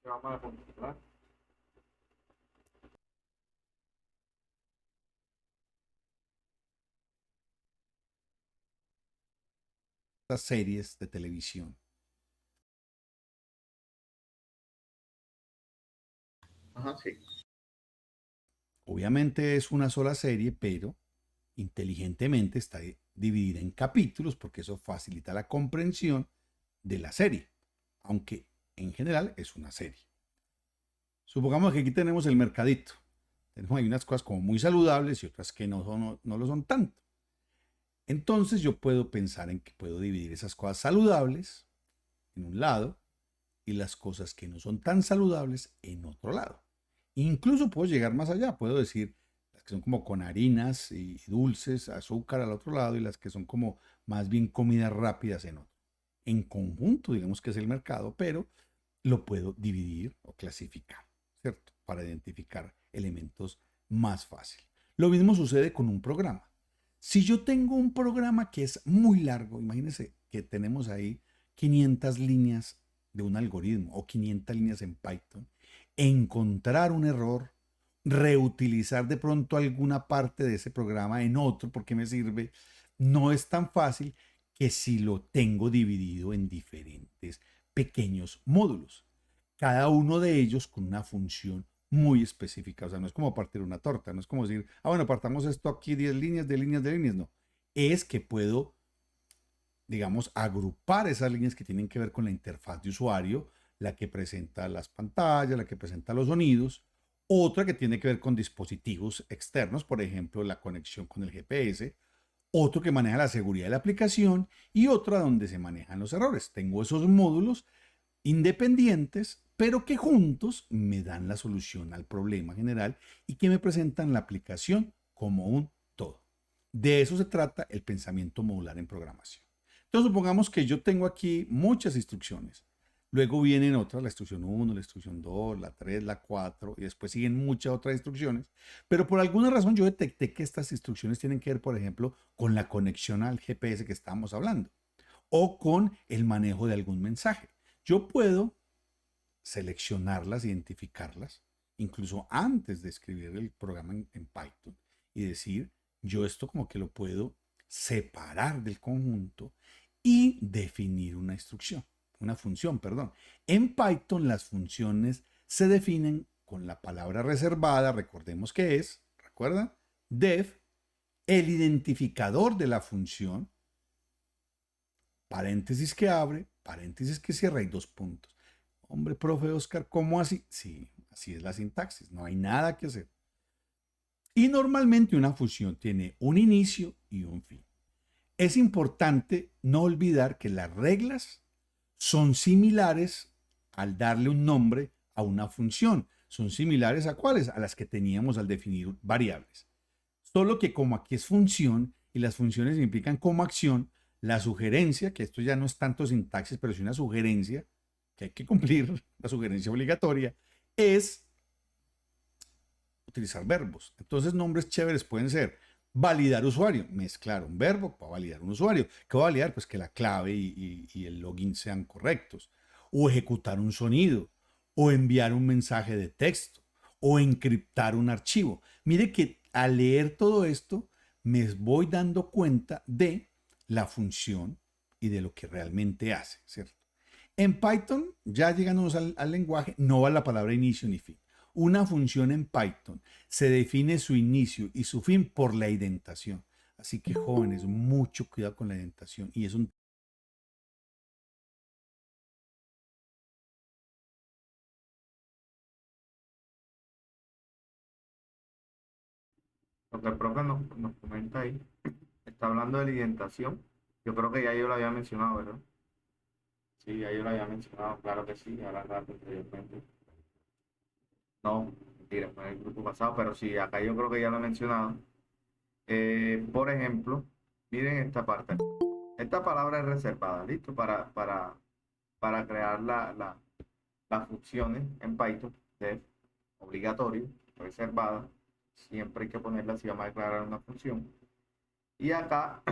Vamos a configurar. Las series de televisión. Ajá, sí. Obviamente es una sola serie, pero inteligentemente está dividida en capítulos porque eso facilita la comprensión de la serie, aunque en general es una serie. Supongamos que aquí tenemos el mercadito. Tenemos ahí unas cosas como muy saludables y otras que no lo son tanto. Entonces yo puedo pensar en que puedo dividir esas cosas saludables en un lado y las cosas que no son tan saludables en otro lado. Incluso puedo llegar más allá, puedo decir las que son como con harinas y dulces, azúcar al otro lado y las que son como más bien comidas rápidas en otro. En conjunto, digamos que es el mercado, pero lo puedo dividir o clasificar, ¿cierto? Para identificar elementos más fácil. Lo mismo sucede con un programa. Si yo tengo un programa que es muy largo, imagínense que tenemos ahí 500 líneas de un algoritmo o 500 líneas en Python, encontrar un error, reutilizar de pronto alguna parte de ese programa en otro porque me sirve, no es tan fácil que si lo tengo dividido en diferentes pequeños módulos, cada uno de ellos con una función muy específica. O sea, no es como partir una torta, no es como decir, bueno, partamos esto aquí 10 líneas de líneas de líneas, no. Es que puedo, digamos, agrupar esas líneas que tienen que ver con la interfaz de usuario, la que presenta las pantallas, la que presenta los sonidos, otra que tiene que ver con dispositivos externos, por ejemplo, la conexión con el GPS, otro que maneja la seguridad de la aplicación y otra donde se manejan los errores. Tengo esos módulos independientes, pero que juntos me dan la solución al problema general y que me presentan la aplicación como un todo. De eso se trata el pensamiento modular en programación. Entonces, supongamos que yo tengo aquí muchas instrucciones. Luego vienen otras, la instrucción 1, la instrucción 2, la 3, la 4, y después siguen muchas otras instrucciones. Pero por alguna razón yo detecté que estas instrucciones tienen que ver, por ejemplo, con la conexión al GPS que estábamos hablando o con el manejo de algún mensaje. Yo puedo seleccionarlas, identificarlas, incluso antes de escribir el programa en Python y decir, yo esto como que lo puedo separar del conjunto y definir una instrucción, una función, perdón. En Python las funciones se definen con la palabra reservada, recordemos que es, ¿recuerdan? Def, el identificador de la función, paréntesis que abre, paréntesis que cierra y dos puntos. Hombre, profe Oscar, ¿cómo así? Sí, así es la sintaxis, no hay nada que hacer. Y normalmente una función tiene un inicio y un fin. Es importante no olvidar que las reglas son similares al darle un nombre a una función. Son similares a cuáles? A las que teníamos al definir variables. Solo que como aquí es función y las funciones implican como acción, la sugerencia, que esto ya no es tanto sintaxis, pero es una sugerencia que hay que cumplir, la sugerencia obligatoria, es utilizar verbos. Entonces, nombres chéveres pueden ser validar usuario, mezclar un verbo para validar un usuario. ¿Qué va a validar? Pues que la clave y el login sean correctos. O ejecutar un sonido, o enviar un mensaje de texto, o encriptar un archivo. Mire que al leer todo esto, me voy dando cuenta de la función y de lo que realmente hace, ¿cierto? En Python, ya llegándonos al lenguaje, no va la palabra inicio ni fin. Una función en Python se define su inicio y su fin por la indentación. Así que jóvenes, mucho cuidado con la indentación. Y es un... Lo que el profe nos comenta ahí, está hablando de la indentación. Yo creo que ya yo lo había mencionado, ¿verdad? Sí, ya yo lo había mencionado, claro que sí, ahora rato anteriormente. No, mentira, fue en el grupo pasado, pero sí, acá yo creo que ya lo he mencionado. Por ejemplo, miren esta parte. Esta palabra es reservada, ¿listo? Para crear las funciones en Python, def, obligatorio, reservada. Siempre hay que ponerla si vamos a declarar una función. Y acá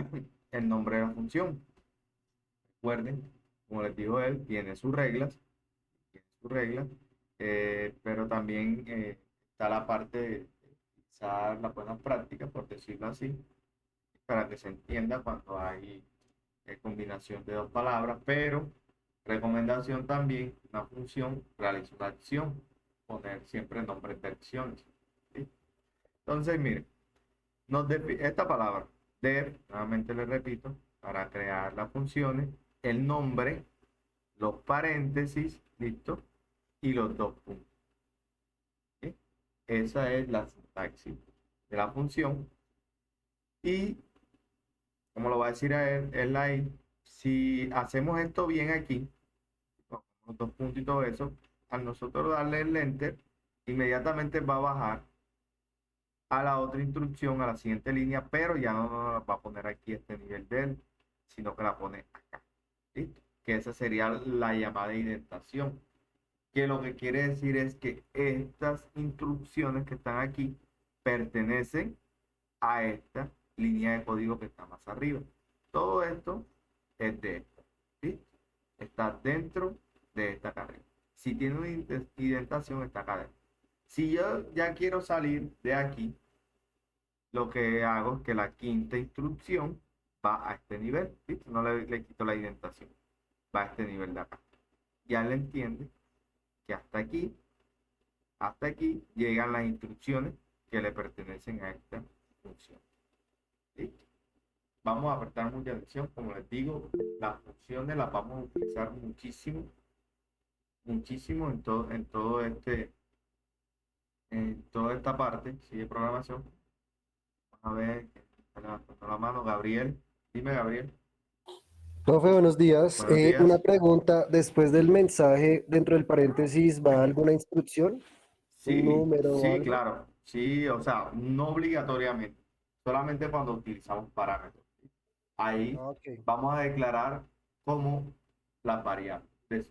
el nombre de la función. Recuerden, como les dijo él, tiene sus reglas, tiene sus reglas. pero también está la parte de utilizar las buenas prácticas, por decirlo así, para que se entienda cuando hay combinación de dos palabras, pero recomendación también, una función realiza una acción, poner siempre nombres de acciones. ¿Sí? Entonces, mire, esta palabra, def, nuevamente le repito, para crear las funciones, el nombre, los paréntesis, listo, y los dos puntos. ¿Sí? Esa es la sintaxis de la función. Y, como lo va a decir a él, es la I. Si hacemos esto bien aquí, con los dos puntos y todo eso, al nosotros darle el enter, inmediatamente va a bajar a la otra instrucción, a la siguiente línea, pero ya no nos la va a poner aquí este nivel de él, sino que la pone acá. ¿Listo? Que esa sería la llamada indentación. Que lo que quiere decir es que estas instrucciones que están aquí pertenecen a esta línea de código que está más arriba. Todo esto es de esta. ¿Sí? Está dentro de esta carrera. Si tiene una indentación, está acá dentro. Si yo ya quiero salir de aquí, lo que hago es que la quinta instrucción va a este nivel. ¿Listo? No le quito la indentación. Va a este nivel de acá. Ya le entiende que hasta aquí llegan las instrucciones que le pertenecen a esta función. ¿Listo? Vamos a prestar mucha atención. Como les digo, las funciones las vamos a utilizar muchísimo, muchísimo en toda esta parte, ¿sí? De programación. Vamos a ver, está levantando la mano, Gabriel. Dime, Gabriel. Profe, buenos días. Buenos Una días. pregunta, después del mensaje, dentro del paréntesis, ¿va alguna instrucción? ¿Un Sí, número o sí, algo? claro. Sí, o sea, no obligatoriamente, solamente cuando utilizamos parámetros. Ahí Ah, ok. vamos a declarar como la variable,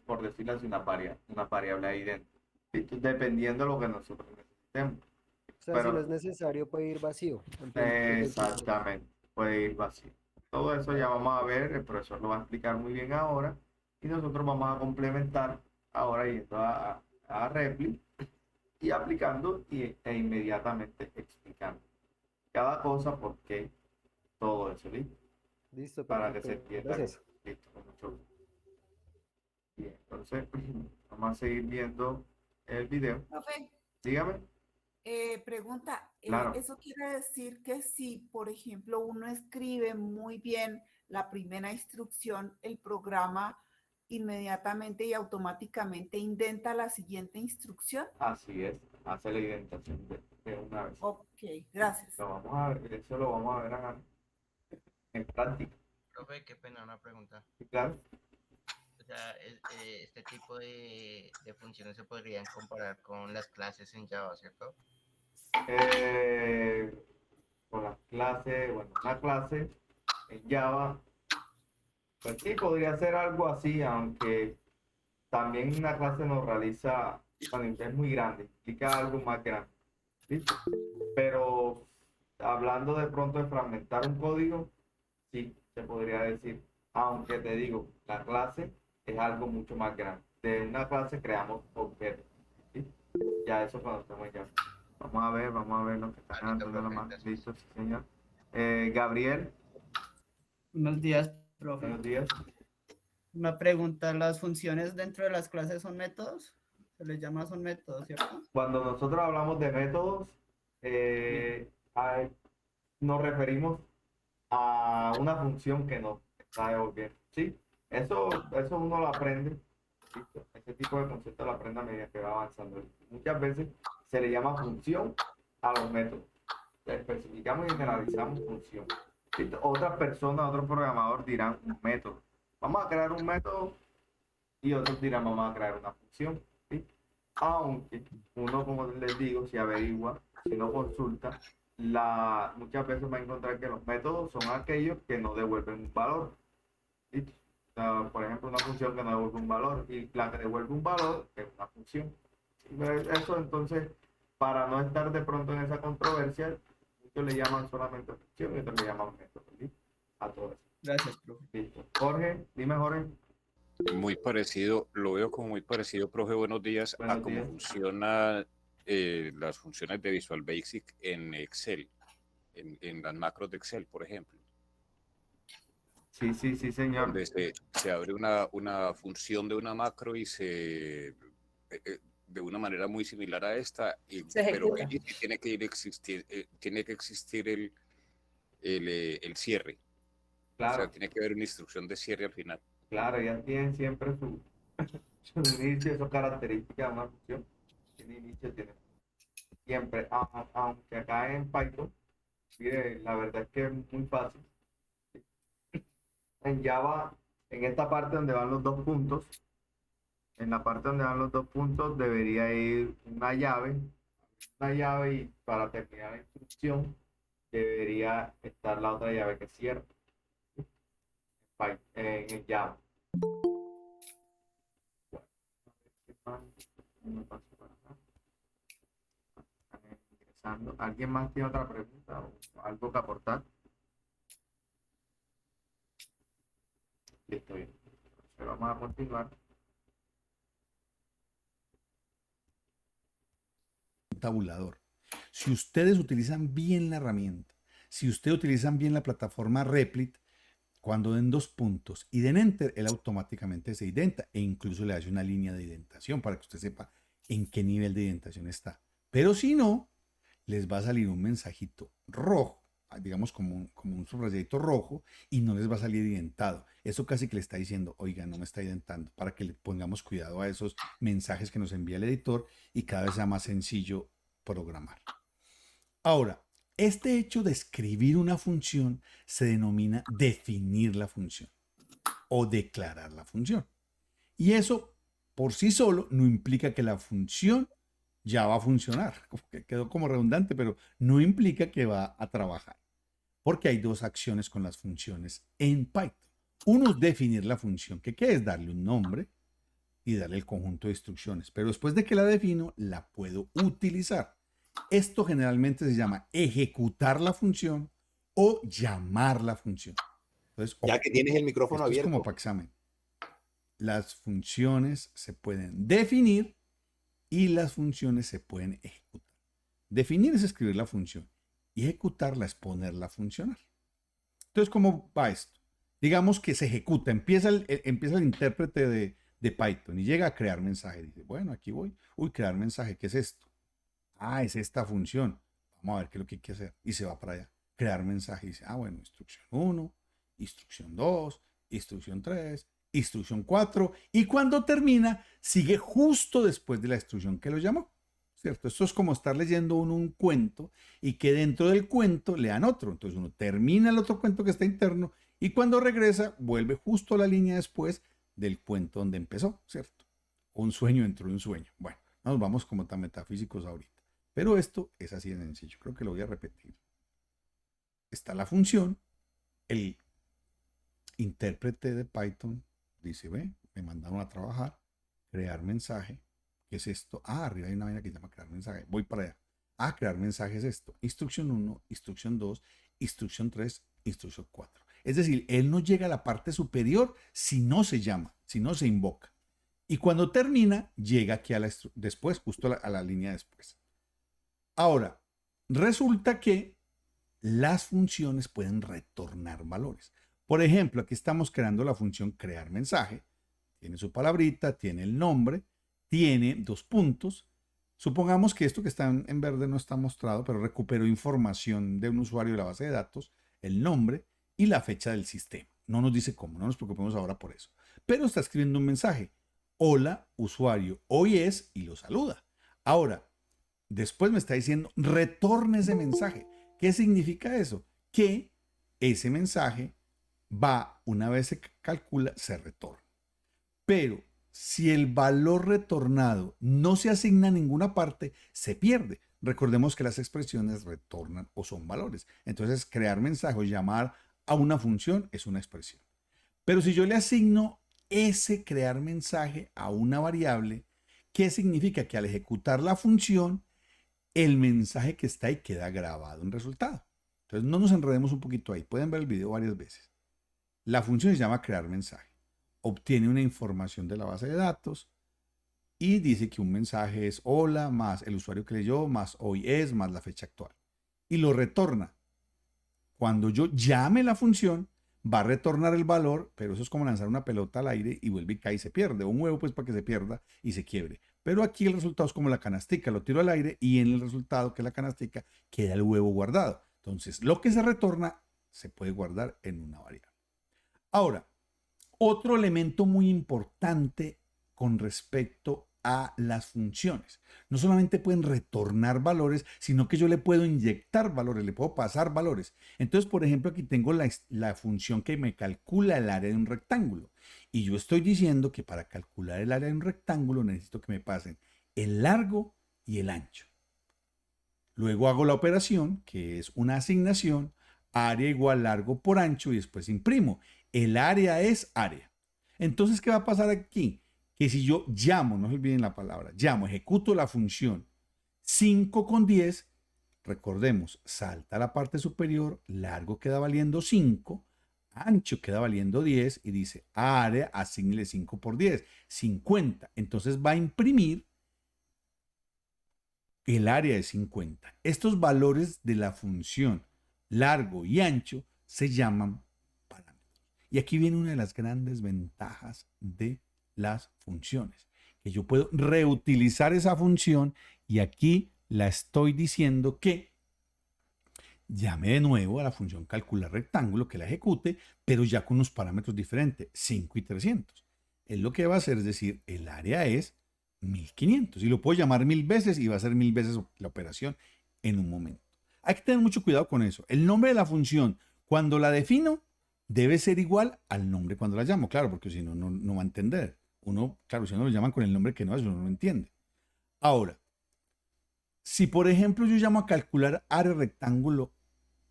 por decirlo así, una variable ahí dentro. ¿Listo? Dependiendo de lo que nosotros necesitemos. O sea, si no es Pero necesario, puede ir vacío. Entendí. exactamente, puede ir vacío. Todo eso ya vamos a ver, el profesor lo va a explicar muy bien ahora y nosotros vamos a complementar ahora yendo a Repli y aplicando e inmediatamente explicando cada cosa, por qué, todo eso, ¿listo? Listo, Para que se perfecto. entienda bien. Gracias. Listo, con mucho gusto. Bien, entonces vamos a seguir viendo el video. Profe, Dígame, pregunta, claro, ¿eso quiere decir que si, por ejemplo, uno escribe muy bien la primera instrucción, el programa inmediatamente y automáticamente indenta la siguiente instrucción? así es, hace la indentación de una vez. Ok, gracias. Lo vamos a ver, eso lo vamos a ver en práctica. Profe, qué pena una pregunta. Y claro, O sea, este tipo de funciones se podrían comparar con las clases en Java, ¿cierto? eh, con las clases, bueno, una clase en Java, pues sí, podría ser algo así, aunque también una clase nos realiza, bueno, es muy grande, implica algo más grande, ¿listo? Pero hablando de pronto de fragmentar un código, sí, se podría decir, aunque te digo, la clase es algo mucho más grande. De una clase creamos objetos, ¿sí? Ya eso cuando estemos ya. Vamos a ver lo que están Ah, listo, levantando la profe, mano. gracias. Listo, sí, señor. Gabriel, Buenos días, profe. buenos días. Una pregunta, ¿las funciones dentro de las clases son métodos? Se les llama son métodos, ¿cierto? Cuando nosotros hablamos de métodos, Sí. nos referimos a una función que nos está devolviendo. ¿Sí? Eso uno lo aprende. ¿Listo? Ese tipo de concepto lo aprende a medida que va avanzando. Muchas veces se le llama función a los métodos. Especificamos y generalizamos función. ¿Listo? Otras personas, otros programadores dirán un método. Vamos a crear un método y otros dirán vamos a crear una función. ¿Sí? Aunque uno, como les digo, si averigua, si no consulta, muchas veces va a encontrar que los métodos son aquellos que no devuelven un valor. ¿Listo? O sea, por ejemplo, una función que no devuelve un valor y la que devuelve un valor es una función. Eso entonces, para no estar de pronto en esa controversia, muchos le llaman solamente función y otros le llaman método. ¿Listo? A todo eso. Gracias, profe. Listo. Jorge, dime Jorge. Muy parecido, lo veo como muy parecido, profe, buenos días, a Buenos cómo días. funciona las funciones de Visual Basic en Excel, en las macros de Excel, por ejemplo, Sí, señor. donde se abre una función de una macro y de una manera muy similar a esta, Se pero ejecuta. ahí sí tiene que existir el cierre, o sea, Claro, tiene que haber una instrucción de cierre al final. claro, ya tienen siempre su inicio, su característica de una función. Tiene inicio, tiene siempre, aunque acá en Python, mire, la verdad es que es muy fácil. En Java, en esta parte donde van los dos puntos, en la parte donde van los dos puntos debería ir una llave y para terminar la instrucción debería estar la otra llave que cierra en el Java. Me paso por acá. Ingresando. ¿Alguien más tiene otra pregunta o algo que aportar? Listo, bien. Entonces vamos a continuar. Tabulador. Si ustedes utilizan bien la herramienta, si ustedes utilizan bien la plataforma Replit, cuando den dos puntos y den enter, él automáticamente se identa e incluso le hace una línea de identación para que usted sepa en qué nivel de identación está. Pero si no, les va a salir un mensajito rojo, digamos como un subrayadito rojo, y no les va a salir identado. Eso casi que le está diciendo, oiga, no me está identando, para que le pongamos cuidado a esos mensajes que nos envía el editor y cada vez sea más sencillo programar. Ahora, este hecho de escribir una función se denomina definir la función o declarar la función. Y eso por sí solo no implica que la función ya va a funcionar. Quedó como redundante, pero no implica que va a trabajar. Porque hay dos acciones con las funciones en Python. Uno es definir la función, que ¿qué es? Darle un nombre y darle el conjunto de instrucciones. Pero después de que la defino, la puedo utilizar. Esto generalmente se llama ejecutar la función o llamar la función. Entonces, Ya que tienes el micrófono esto es como abierto. para examen. Las funciones se pueden definir y las funciones se pueden ejecutar. Definir es escribir la función y ejecutarla es ponerla a funcionar. Entonces, ¿cómo va esto? Digamos que se ejecuta, empieza el intérprete de Python y llega a crear mensaje. Dice, bueno, aquí voy. Uy, crear mensaje, ¿qué es esto? Ah, es esta función. Vamos a ver qué es lo que hay que hacer. Y se va para allá. Crear mensaje. Y dice, ah, bueno, instrucción 1, instrucción 2, instrucción 3, instrucción 4. Y cuando termina, sigue justo después de la instrucción que lo llamó. ¿Cierto? Esto es como estar leyendo un cuento y que dentro del cuento lean otro. Entonces uno termina el otro cuento que está interno y cuando regresa vuelve justo a la línea después del cuento donde empezó, ¿cierto? Un sueño dentro de un sueño. Bueno, nos vamos como tan metafísicos ahorita. Pero esto es así de sencillo. Creo que lo voy a repetir. Está la función. El intérprete de Python dice, ve, me mandaron a trabajar, crear mensaje. ¿Qué es esto? Ah, arriba hay una vaina que se llama crear mensaje. Voy para allá. Ah, crear mensaje es esto. Instrucción 1, instrucción 2, instrucción 3, instrucción 4. Es decir, él no llega a la parte superior si no se llama, si no se invoca. Y cuando termina, llega aquí después, justo a la línea después. Ahora, resulta que las funciones pueden retornar valores. Por ejemplo, aquí estamos creando la función crear mensaje. Tiene su palabrita, tiene el nombre, tiene dos puntos. Supongamos que esto que está en verde no está mostrado, pero recuperó información de un usuario de la base de datos, el nombre y la fecha del sistema. No nos dice cómo, no nos preocupemos ahora por eso. Pero está escribiendo un mensaje. Hola, usuario, hoy es y lo saluda. Ahora, después me está diciendo, retorne ese mensaje. ¿Qué significa eso? Que ese mensaje va, una vez se calcula, se retorna. Pero si el valor retornado no se asigna a ninguna parte, se pierde. Recordemos que las expresiones retornan o son valores. Entonces, crear mensaje o llamar a una función es una expresión. Pero si yo le asigno ese crear mensaje a una variable, ¿qué significa? Que al ejecutar la función, el mensaje que está ahí queda grabado en resultado. Entonces no nos enredemos un poquito ahí. Pueden ver el video varias veces. La función se llama crear mensaje. obtiene una información de la base de datos y dice que un mensaje es hola más el usuario que leyó más hoy es más la fecha actual y lo retorna. Cuando yo llame la función, va a retornar el valor, pero eso es como lanzar una pelota al aire y vuelve y cae y se pierde. Un huevo pues para que se pierda y se quiebre. Pero aquí el resultado es como la canastica, lo tiro al aire y en el resultado que es la canastica queda el huevo guardado. Entonces lo que se retorna se puede guardar en una variable. Ahora, otro elemento muy importante con respecto a las funciones. No solamente pueden retornar valores, sino que yo le puedo inyectar valores, le puedo pasar valores. Entonces, por ejemplo, aquí tengo la función que me calcula el área de un rectángulo. Y yo estoy diciendo que para calcular el área de un rectángulo necesito que me pasen el largo y el ancho. Luego hago la operación, que es una asignación, área igual largo por ancho, y después imprimo. El área es área. Entonces, ¿qué va a pasar aquí? Que si yo llamo, no se olviden la palabra, llamo, ejecuto la función 5 con 10, recordemos, salta a la parte superior, largo queda valiendo 5, ancho queda valiendo 10 y dice área, asignle 5 por 10, 50. Entonces va a imprimir el área de 50. Estos valores de la función largo y ancho se llaman parámetros. Y aquí viene una de las grandes ventajas de las funciones, que yo puedo reutilizar esa función y aquí la estoy diciendo que llame de nuevo a la función calcular rectángulo, que la ejecute, pero ya con unos parámetros diferentes, 5 y 300. Él lo que va a hacer es decir, el área es 1500 y lo puedo llamar 1000 veces y va a ser 1000 veces la operación en un momento. Hay que tener mucho cuidado con eso. El nombre de la función, cuando la defino, debe ser igual al nombre cuando la llamo, claro, porque si no, no va a entender. Uno, claro, si uno lo llaman con el nombre que no es, uno no entiende. Ahora, si por ejemplo yo llamo a calcular área rectángulo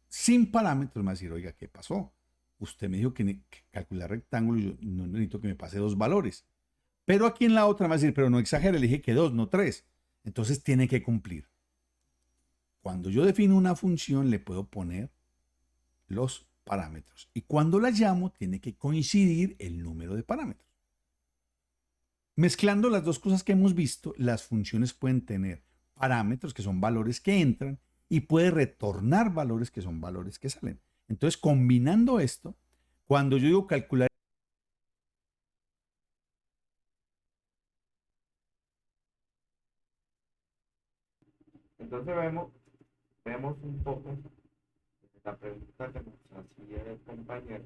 sin parámetros, me va a decir, oiga, ¿qué pasó? Usted me dijo que calcular rectángulo, yo no necesito que me pase 2 valores. Pero aquí en la otra me va a decir, pero no exagere, le dije que 2, no 3. Entonces tiene que cumplir. Cuando yo defino una función, le puedo poner los parámetros. Y cuando la llamo, tiene que coincidir el número de parámetros. Mezclando las dos cosas que hemos visto, las funciones pueden tener parámetros, que son valores que entran, y puede retornar valores, que son valores que salen. Entonces, combinando esto, cuando yo digo calcular, Entonces vemos un poco la pregunta que nos hacía el compañero.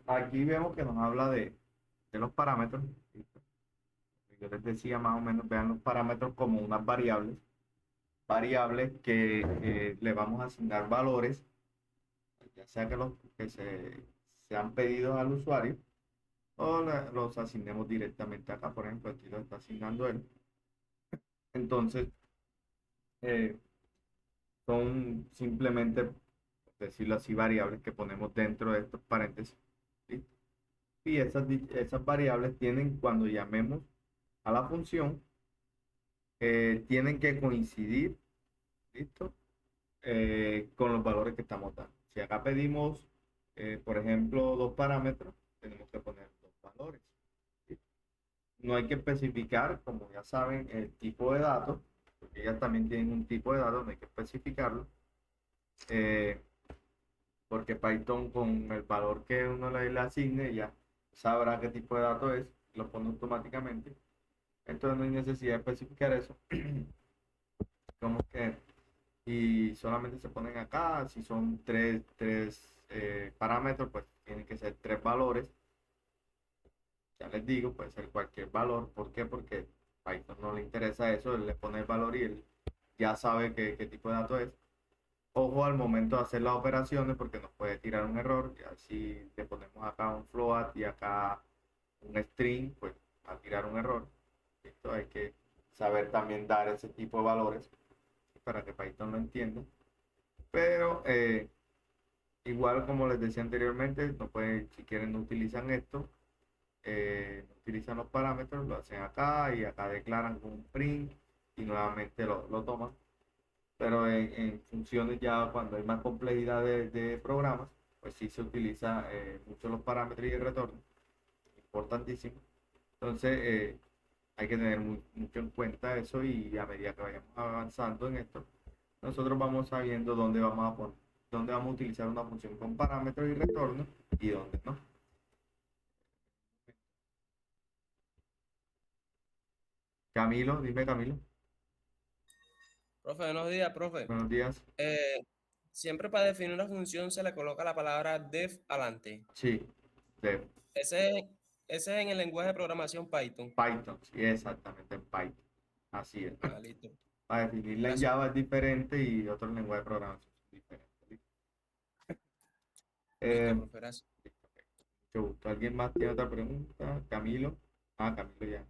Aquí vemos que nos habla de los parámetros. Yo les decía más o menos, vean los parámetros como unas variables que le vamos a asignar valores, ya sea que los que sean pedidos al usuario o los asignemos directamente acá. Por ejemplo, aquí lo está asignando él. Entonces, eh, son simplemente, por decirlo así, variables que ponemos dentro de estos paréntesis. ¿Sí? Y esas variables tienen, cuando llamemos a la función, tienen que coincidir, ¿listo? Con los valores que estamos dando. Si acá pedimos, por ejemplo, 2 parámetros, tenemos que poner 2 valores. ¿Sí? No hay que especificar, como ya saben, el tipo de datos, porque ellas también tienen un tipo de datos, no hay que especificarlo. Porque Python con el valor que uno le asigne ya sabrá qué tipo de dato es, lo pone automáticamente. Entonces no hay necesidad de especificar eso. Como que, y solamente se ponen acá, si son tres parámetros, pues tienen que ser 3 valores. Ya les digo, puede ser cualquier valor. ¿Por qué? Porque a Python no le interesa eso, él le pone el valor y él ya sabe qué tipo de dato es. Ojo al momento de hacer las operaciones porque nos puede tirar un error. Y así le ponemos acá un float y acá un string, pues va a tirar un error. Esto hay que saber también dar ese tipo de valores para que Python lo entienda. Pero igual como les decía anteriormente, no pueden, si quieren no utilizan esto, no utilizan los parámetros, lo hacen acá y acá declaran un print y nuevamente lo toman. pero en funciones ya cuando hay más complejidad de programas, pues sí se utiliza mucho los parámetros y el retorno, importantísimo. Entonces, hay que tener mucho en cuenta eso y a medida que vayamos avanzando en esto, nosotros vamos sabiendo dónde vamos a poner, dónde vamos a utilizar una función con parámetros y retorno y dónde no. Camilo, dime Camilo. Profe, buenos días, profe. Buenos días. Eh, Siempre para definir una función se le coloca la palabra def adelante. Sí, de Ese es en el lenguaje de programación Python. Python, sí, exactamente en Python. Así es. Ah, listo. Para definirla en Gracias. Java es diferente y otro lenguaje de programación es diferente. ¿Listo? Listo, Eh, profe, gracias. listo, ok. Mucho gusto. ¿Alguien más tiene otra pregunta? Camilo. Ah, Camilo ya.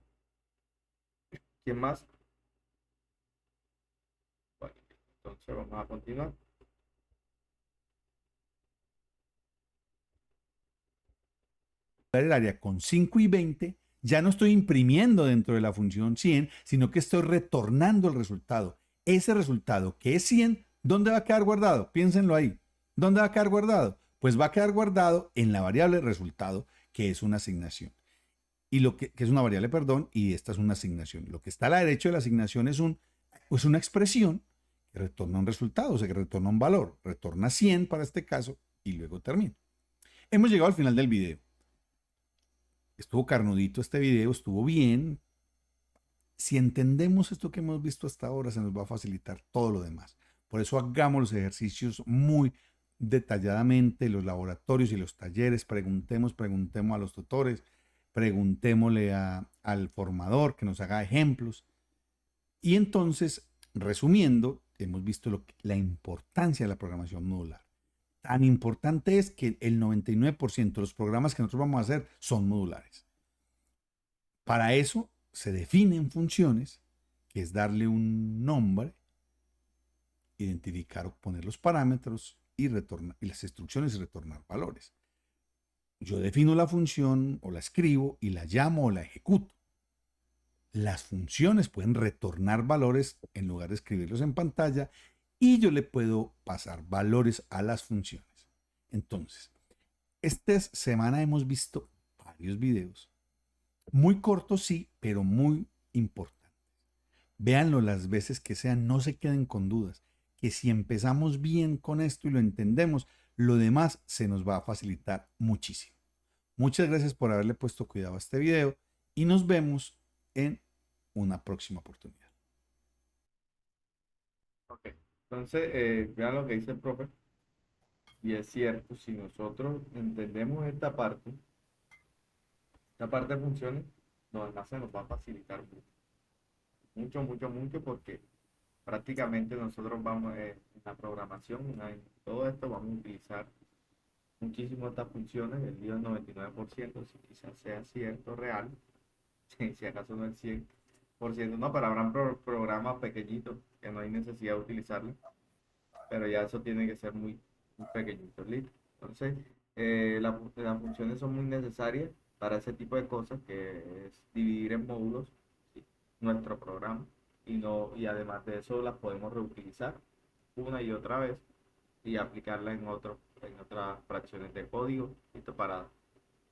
¿Quién más? Bueno, entonces vamos a continuar. El área con 5 y 20, ya no estoy imprimiendo dentro de la función 100, sino que estoy retornando el resultado. Ese resultado que es 100, ¿dónde va a quedar guardado? Piénsenlo ahí. ¿Dónde va a quedar guardado? Pues va a quedar guardado en la variable resultado, que es una asignación. Y lo que es una variable, perdón, y esta es una asignación. Lo que está a la derecha de la asignación es una expresión que retorna un resultado, o sea, que retorna un valor. Retorna 100 para este caso y luego termina. Hemos llegado al final del video. Estuvo carnudito este video, estuvo bien. Si entendemos esto que hemos visto hasta ahora, se nos va a facilitar todo lo demás. Por eso hagamos los ejercicios muy detalladamente, los laboratorios y los talleres. Preguntemos a los tutores, preguntémosle al formador que nos haga ejemplos. Y entonces, resumiendo, hemos visto la importancia de la programación modular. Tan importante es que el 99% de los programas que nosotros vamos a hacer son modulares. Para eso se definen funciones, que es darle un nombre, identificar o poner los parámetros y las instrucciones y retornar valores. Yo defino la función o la escribo y la llamo o la ejecuto. Las funciones pueden retornar valores en lugar de escribirlos en pantalla y yo le puedo pasar valores a las funciones. Entonces, esta semana hemos visto varios videos, muy cortos sí, pero muy importantes. Véanlo las veces que sean, no se queden con dudas, que si empezamos bien con esto y lo entendemos, lo demás se nos va a facilitar muchísimo. Muchas gracias por haberle puesto cuidado a este video y nos vemos en una próxima oportunidad. Ok. Entonces, vean lo que dice el profe. Y es cierto, si nosotros entendemos esta parte de funciones, lo demás se nos va a facilitar mucho, mucho, mucho, porque prácticamente nosotros vamos en la programación, en todo esto, vamos a utilizar muchísimo estas funciones, el día 99%, si quizás sea cierto, real, si acaso no el 100%, no, pero habrán programas pequeñitos que no hay necesidad de utilizarlos, pero ya eso tiene que ser muy, muy pequeñito, ¿listo? Entonces, las funciones son muy necesarias para ese tipo de cosas, que es dividir en módulos, ¿sí?, nuestro programa, y además de eso las podemos reutilizar una y otra vez y aplicarla en otras fracciones de código, ¿listo?, para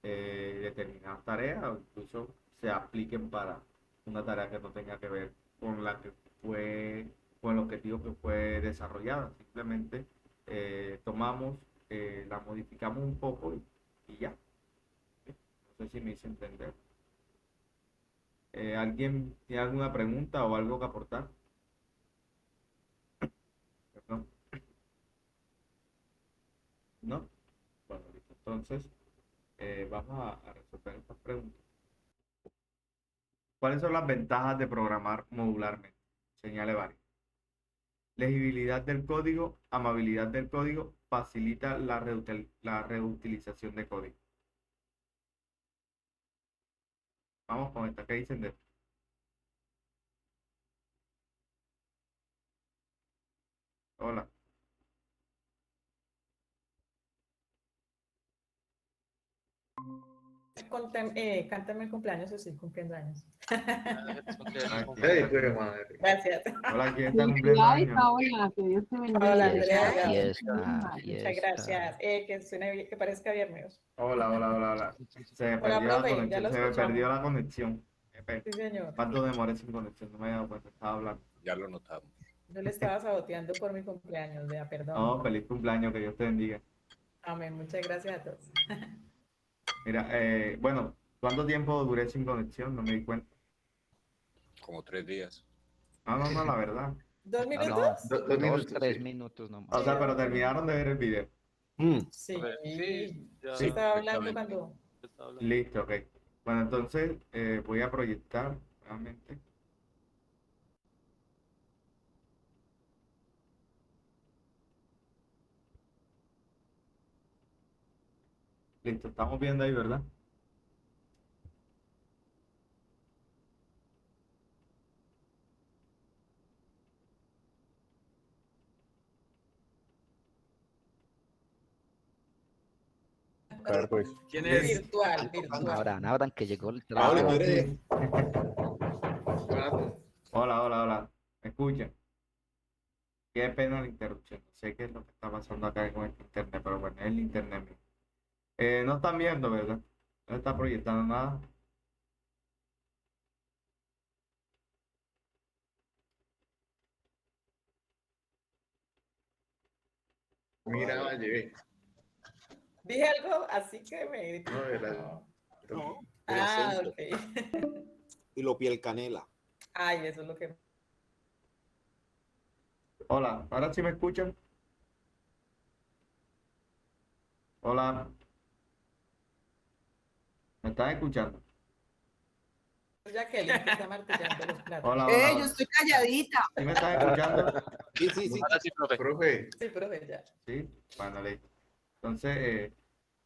determinadas tareas, o incluso se apliquen para una tarea que no tenga que ver con la que fue, con el objetivo que fue desarrollada. Simplemente tomamos, la modificamos un poco y ya. No sé si me hice entender. ¿Alguien tiene alguna pregunta o algo que aportar? ¿No? ¿No? Bueno, listo. Entonces, vamos a resolver estas preguntas. ¿Cuáles son las ventajas de programar modularmente? Señale varias. Legibilidad del código, amabilidad del código, facilita la reutilización de código. Vamos con esta. ¿Qué dicen de esto? Hola. cántame el cumpleaños, estoy cumpliendo años. Hey, pues, madre. Gracias. Hola, ¿quién está cumpliendo años? Hola, Andrea. Fiesta, Muchas fiesta. gracias. Que suene, que parezca viernes. Hola, hola, hola, hola. Se me Hola, perdió la profe, ya conexión, lo se me escuchamos. perdió la conexión. Sí, señor. ¿Cuánto demoré sin conexión? No me he dado cuenta, estaba hablando. Ya lo notamos. Yo le estaba saboteando por mi cumpleaños, vea, perdón. No, feliz cumpleaños, que Dios te bendiga. Amén, muchas gracias a todos. Mira, bueno, ¿cuánto tiempo duré sin conexión? No me di cuenta. Como 3 días. No, la verdad. ¿2 No, minutos? no, Dos 2, minutos, 3 sí. minutos nomás. O sea, pero terminaron de ver el video. Sí. ya Sí. Estaba hablando Exactamente. cuando... Listo, ok. Bueno, entonces voy a proyectar nuevamente. Listo, estamos viendo ahí, ¿verdad? A ver, pues. ¿Quién es? Virtual. Abran que llegó el Ahora, trabajo. madre. Hola. ¿Me escuchan? Qué pena la interrupción. No sé qué es lo que está pasando acá con este internet, pero bueno, es el internet mío. No están viendo, ¿verdad? No está proyectando nada. Mira, llegué. Dije algo, así que me... No, Ah, acento. ok. Y lo piel canela. Ay, eso es lo que... Hola, ¿ahora sí me escuchan? Hola. ¿Me están escuchando? Jacqueline, que está martillando los platos. Hola. Yo estoy calladita. ¿Sí me están escuchando? Sí. Ahora sí, profe. Profe. Sí, profe, ya. Sí, bueno, listo. Entonces,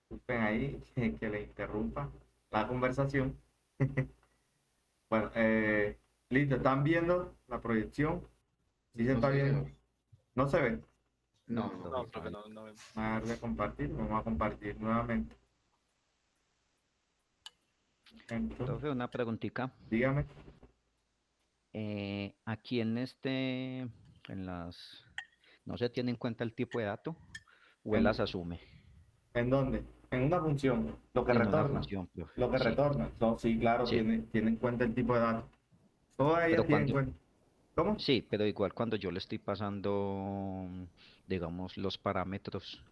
disculpen ahí que le interrumpa la conversación. Bueno, listo, ¿están viendo la proyección? ¿Sí se está viendo? ¿No se ve? No, No, profe, no vemos. Vamos a darle a compartir, vamos a compartir nuevamente. Entonces, Profe, una preguntita. dígame. Aquí no se tiene en cuenta el tipo de dato o él En- las asume ¿En dónde? En una función, lo que en una retorna. función, profe. Lo que Sí, retorna. No, sí, claro, sí. tiene en cuenta el tipo de datos. Todas ellas Pero tienen en cuando, cuenta. ¿Cómo? sí, pero igual cuando yo le estoy pasando, digamos, los parámetros,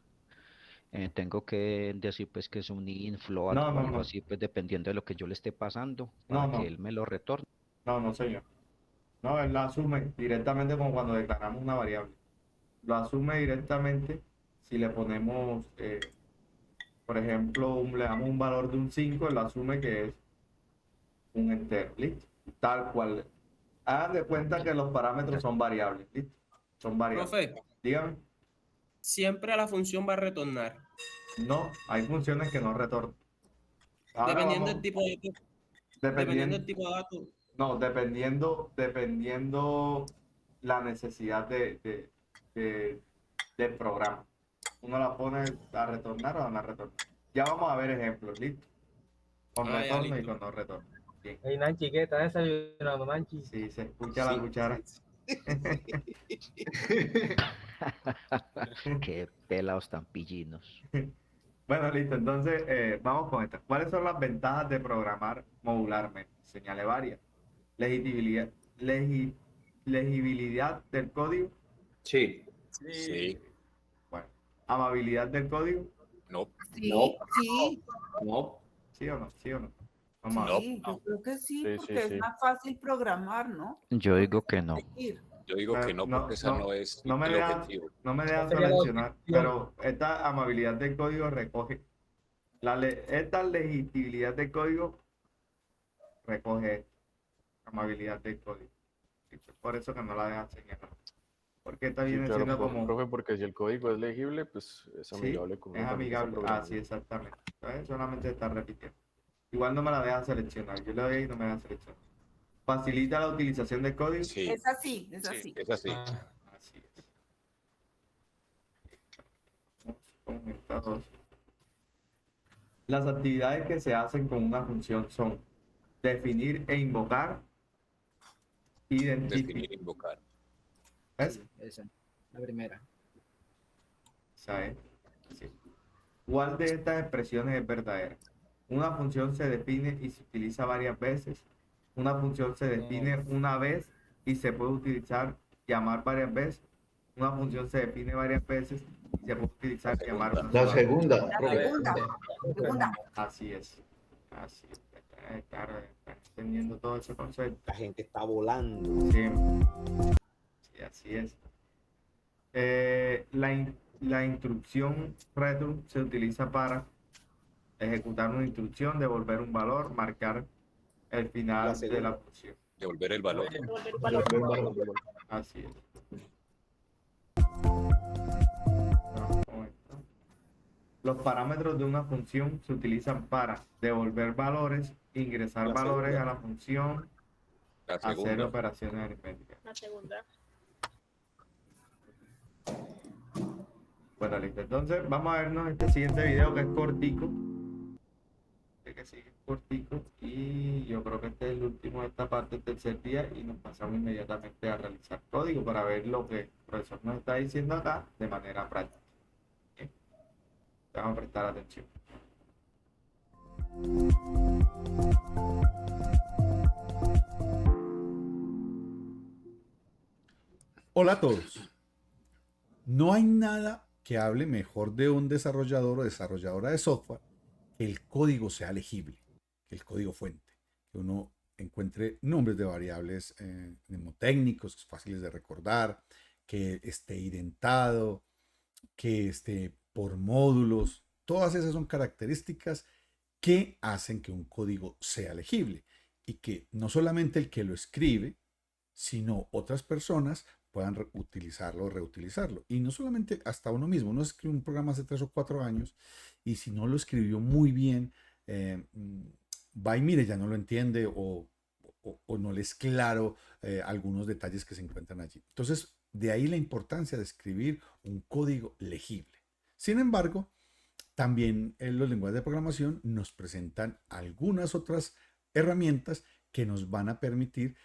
tengo que decir pues que es un in, float No, o no, algo no. así, pues dependiendo de lo que yo le esté pasando No, para que no. él me lo retorne. No, señor. No, él lo asume directamente como cuando declaramos una variable. Lo asume directamente si le ponemos, por ejemplo, le damos un valor de un 5, él asume que es un entero, ¿listo? Tal cual. Hagan de cuenta que los parámetros son variables, ¿listo? Son variables. Profe, Dígame. siempre a la función va a retornar. No, hay funciones que no retornan. Ahora Dependiendo vamos, del tipo de dato. Dependiendo del tipo de dato. no, dependiendo la necesidad del programa. Uno la pone a retornar o a no retornar. Ya vamos a ver ejemplos, ¿listo? Con Ah, ya, retorno y listo. con no retorno. Bien. Hey, Nanchi, ¿qué? ¿Estás desayunando, Nanchi? Sí, se escucha la cuchara. Qué pelados tan pillinos. Bueno, listo. Entonces, vamos con esta. ¿Cuáles son las ventajas de programar modularmente? Señale varias. Legibilidad, legibilidad del código. Sí. Sí. Bueno, amabilidad del código. No. Sí, No. sí, No. ¿Sí o no? ¿Sí o no? Vamos a ver. sí, yo creo que sí, Sí, porque sí. es más fácil programar, ¿no? Yo Porque digo es que no. repetir. Yo digo que no, porque esa no es no me el dejan, objetivo. no me dejan sería la seleccionar, opción. pero esta amabilidad del código recoge, esta legibilidad del código recoge amabilidad del código. Y pues por eso que no la dejan señalar. Porque esta Sí, viene claro, siendo como, profe, porque si el código es legible, pues es sí, amigable con es uno también que está amigable. Ah, programando. sí, exactamente. ¿Sabes? Solamente está repitiendo. Igual no me la dejan seleccionar. Yo le doy y no me dejan seleccionar. Facilita la utilización del código. Sí, Es así, es Sí. así. es así. Así es. Vamos con esta dos. Las actividades que se hacen con una función son definir e invocar, identificar. Definir, invocar. ¿Ves? Esa, la primera. ¿Sabes? Sí. ¿Cuál de estas expresiones es verdadera? Una función se define y se utiliza varias veces. Una función se define una vez y se puede utilizar llamar varias veces. Una función se define varias veces y se puede utilizar llamar una La sola vez. segunda. La segunda. Así es. Así es. Claro, están entendiendo todo ese concepto. La gente está volando. Sí, sí, así es. La instrucción return se utiliza para ejecutar una instrucción, devolver un valor, marcar el final de la función. Devolver el valor. Así es. Los parámetros de una función se utilizan para devolver valores, ingresar La valores segunda. a la función, La hacer segunda. operaciones aritméticas. La segunda. Bueno, listo. Entonces, vamos a vernos este siguiente video que es cortico. Que sigue cortico. Y yo creo que este es el último de esta parte del tercer día. Y nos pasamos inmediatamente a realizar código para ver lo que el profesor nos está diciendo acá de manera práctica. ¿Bien? Vamos a prestar atención. Hola a todos. No hay nada que hable mejor de un desarrollador o desarrolladora de software que el código sea legible, que el código fuente, que uno encuentre nombres de variables mnemotécnicos, fáciles de recordar, que esté identado, que esté por módulos. Todas esas son características que hacen que un código sea legible y que no solamente el que lo escribe, sino otras personas puedan utilizarlo o reutilizarlo. Y no solamente hasta uno mismo. Uno escribe un programa hace 3 o 4 años y si no lo escribió muy bien, va y mire, ya no lo entiende o no le es claro algunos detalles que se encuentran allí. Entonces, de ahí la importancia de escribir un código legible. Sin embargo, también los lenguajes de programación nos presentan algunas otras herramientas que nos van a permitir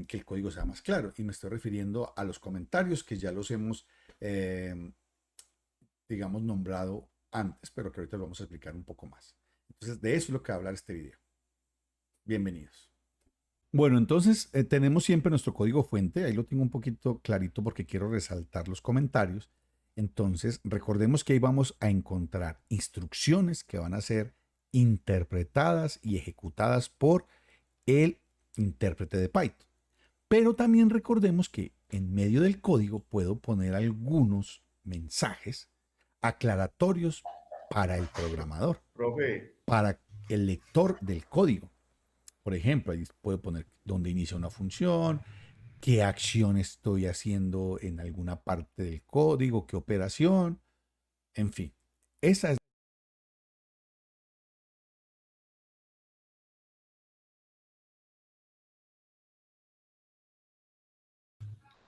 que el código sea más claro. Y me estoy refiriendo a los comentarios que ya los hemos, digamos, nombrado antes, pero que ahorita lo vamos a explicar un poco más. Entonces, de eso es lo que va a hablar este video. Bienvenidos. Bueno, entonces tenemos siempre nuestro código fuente. Ahí lo tengo un poquito clarito porque quiero resaltar los comentarios. Entonces, recordemos que ahí vamos a encontrar instrucciones que van a ser interpretadas y ejecutadas por el intérprete de Python. Pero también recordemos que en medio del código puedo poner algunos mensajes aclaratorios para el programador, Profe. para el lector del código. Por ejemplo, ahí puedo poner dónde inicia una función, qué acción estoy haciendo en alguna parte del código, qué operación, en fin. Esa es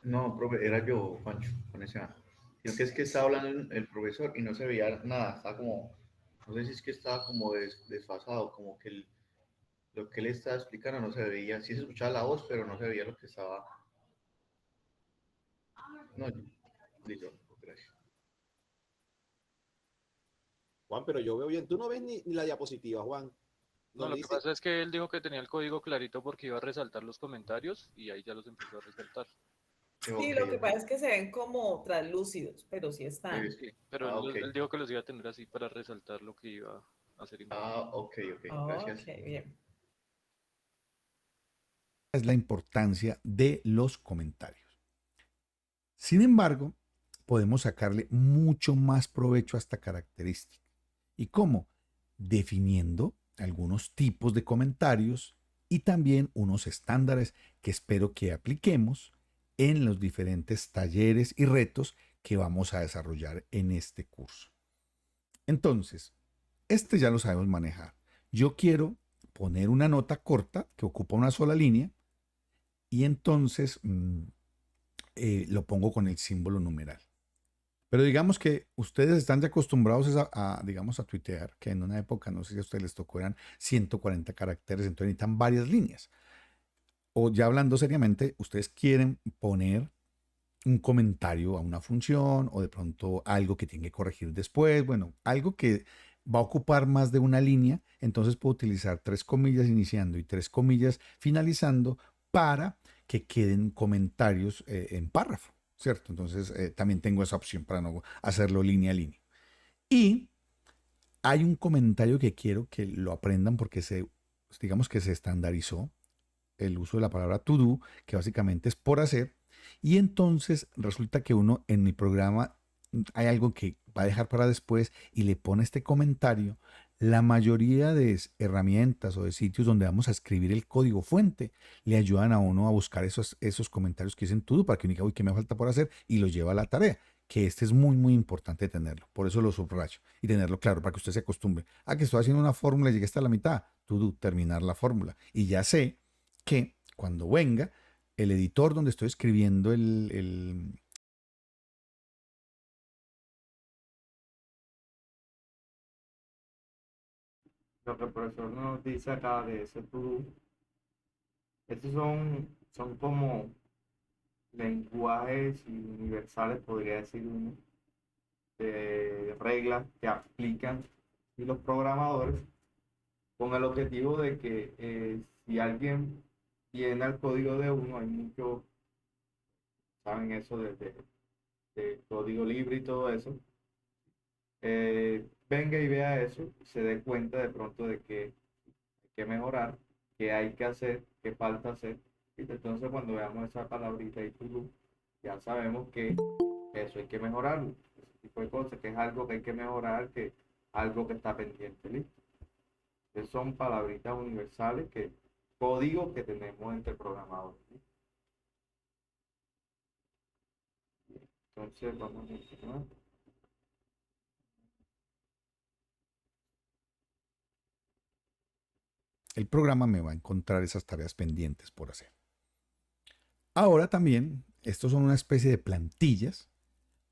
No, profe, era yo, Pancho, con ese A. Sino que es que estaba hablando el profesor y no se veía nada, estaba como, no sé si es que estaba como desfasado, como que lo que él estaba explicando no se veía, sí se escuchaba la voz, pero no se veía lo que estaba. No, listo, gracias. Juan, pero yo veo bien. Tú no ves ni la diapositiva, Juan. No, lo que pasa es que él dijo que tenía el código clarito porque iba a resaltar los comentarios y ahí ya los empezó a resaltar. Sí, lo que pasa es que se ven como translúcidos, pero sí están. Sí, pero él dijo que los iba a tener así para resaltar lo que iba a hacer. Ok, gracias. Ok, bien. es la importancia de los comentarios. Sin embargo, podemos sacarle mucho más provecho a esta característica. ¿Y cómo? Definiendo algunos tipos de comentarios y también unos estándares que espero que apliquemos en los diferentes talleres y retos que vamos a desarrollar en este curso. Entonces, este ya lo sabemos manejar. Yo quiero poner una nota corta que ocupa una sola línea y entonces lo pongo con el símbolo numeral. Pero digamos que ustedes están ya acostumbrados digamos, a tuitear, que en una época, no sé si a ustedes les tocó, eran 140 caracteres, entonces necesitan varias líneas. O ya hablando seriamente, ustedes quieren poner un comentario a una función o de pronto algo que tienen que corregir después, bueno, algo que va a ocupar más de una línea, entonces puedo utilizar 3 comillas iniciando y 3 comillas finalizando para que queden comentarios en párrafo, ¿cierto? Entonces también tengo esa opción para no hacerlo línea a línea. Y hay un comentario que quiero que lo aprendan porque digamos que se estandarizó el uso de la palabra to do, que básicamente es por hacer, y entonces resulta que uno en mi programa hay algo que va a dejar para después y le pone este comentario. La mayoría de herramientas o de sitios donde vamos a escribir el código fuente le ayudan a uno a buscar esos comentarios que dicen to do para que uno diga, uy, ¿qué me falta por hacer? Y lo lleva a la tarea. Que este es muy, muy importante tenerlo. Por eso lo subrayo y tenerlo claro para que usted se acostumbre a que estoy haciendo una fórmula y llegué hasta la mitad. To do, terminar la fórmula. Y ya sé que cuando venga el editor donde estoy escribiendo Lo que el profesor nos dice acá de ese to-do, estos son como lenguajes universales, podría decir uno, de reglas que aplican y los programadores con el objetivo de que si alguien llena el código de uno, hay muchos, saben eso de código libre y todo eso, venga y vea eso, se dé cuenta de pronto de que hay que mejorar, qué hay que hacer, qué falta hacer. Y entonces cuando veamos esa palabrita y to-do, ya sabemos que eso hay que mejorarlo. Ese tipo de cosas, que es algo que hay que mejorar, que algo que está pendiente, ¿listo? Entonces son palabritas universales, códigos que tenemos entre programadores, ¿listo? Entonces vamos a continuar. el programa me va a encontrar esas tareas pendientes por hacer. Ahora también, estos son una especie de plantillas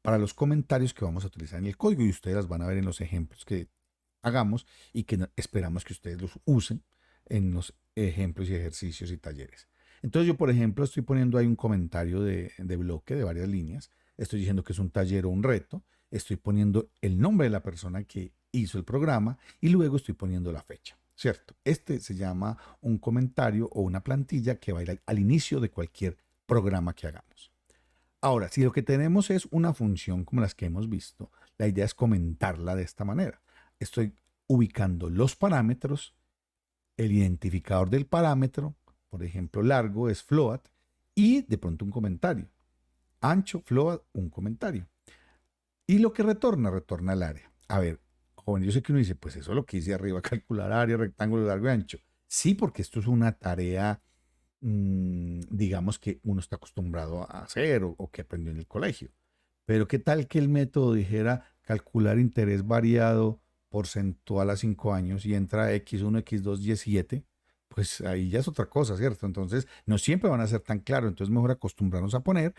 para los comentarios que vamos a utilizar en el código y ustedes las van a ver en los ejemplos que hagamos y que esperamos que ustedes los usen en los ejemplos y ejercicios y talleres. Entonces yo, por ejemplo, estoy poniendo ahí un comentario de bloque de varias líneas. Estoy diciendo que es un taller o un reto. Estoy poniendo el nombre de la persona que hizo el programa y luego estoy poniendo la fecha, ¿cierto? Este se llama un comentario o una plantilla que va a ir al inicio de cualquier programa que hagamos. Ahora, si lo que tenemos es una función como las que hemos visto, la idea es comentarla de esta manera. Estoy ubicando los parámetros, el identificador del parámetro, por ejemplo, largo es float, y de pronto un comentario. Ancho, float, un comentario. Y lo que retorna el área. A ver, joven, yo sé que uno dice, pues eso es lo que hice arriba, calcular área, rectángulo, largo y ancho. Sí, porque esto es una tarea digamos que uno está acostumbrado a hacer o que aprendió en el colegio. Pero ¿qué tal que el método dijera calcular interés variado porcentual a 5 años y entra X1, X2, Y7? Pues ahí ya es otra cosa, ¿cierto? Entonces no siempre van a ser tan claros, entonces mejor acostumbrarnos a poner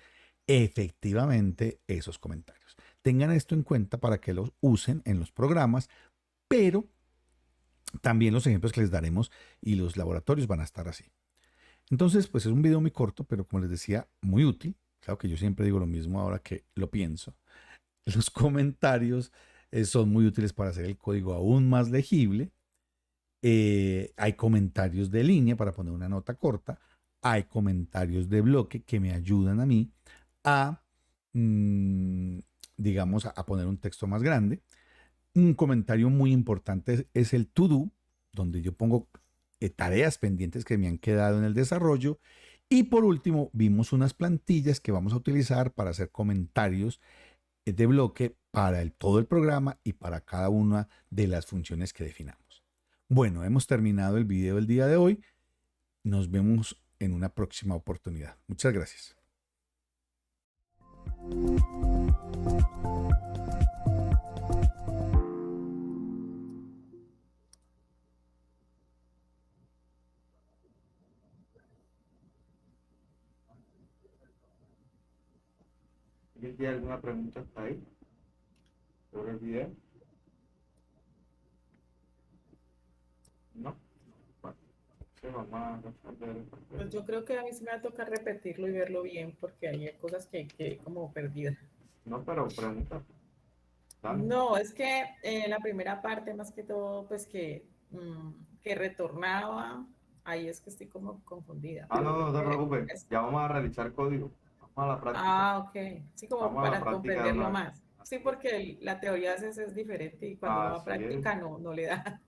efectivamente esos comentarios. Tengan esto en cuenta para que los usen en los programas, pero también los ejemplos que les daremos y los laboratorios van a estar así. Entonces, pues es un video muy corto, pero como les decía, muy útil. Claro que yo siempre digo lo mismo ahora que lo pienso. Los comentarios son muy útiles para hacer el código aún más legible. Hay comentarios de línea para poner una nota corta. Hay comentarios de bloque que me ayudan a mí a, mm, digamos, a poner un texto más grande. Un comentario muy importante es el to do, donde yo pongo tareas pendientes que me han quedado en el desarrollo. Y por último, vimos unas plantillas que vamos a utilizar para hacer comentarios de bloque para todo el programa y para cada una de las funciones que definamos. Bueno, hemos terminado el video del día de hoy. Nos vemos en una próxima oportunidad. Muchas gracias. ¿Alguien tiene alguna pregunta hasta ahí? el video? No. Bueno, sí, vamos a responder. Pues yo creo que a mí se me va a tocar repetirlo y verlo bien porque hay cosas que quedé como perdida. No, pero pregunta. Dale. No, es que la primera parte más que todo, pues que retornaba, ahí es que estoy como confundida. Ah, no, no te Porque preocupes. Ya vamos a realizar código. Vamos a la práctica. Ah, ok. Sí, como Vamos a la para práctica de comprenderlo una vez. más. Sí, porque la teoría a veces es diferente y cuando uno va a Así es. práctica no le da.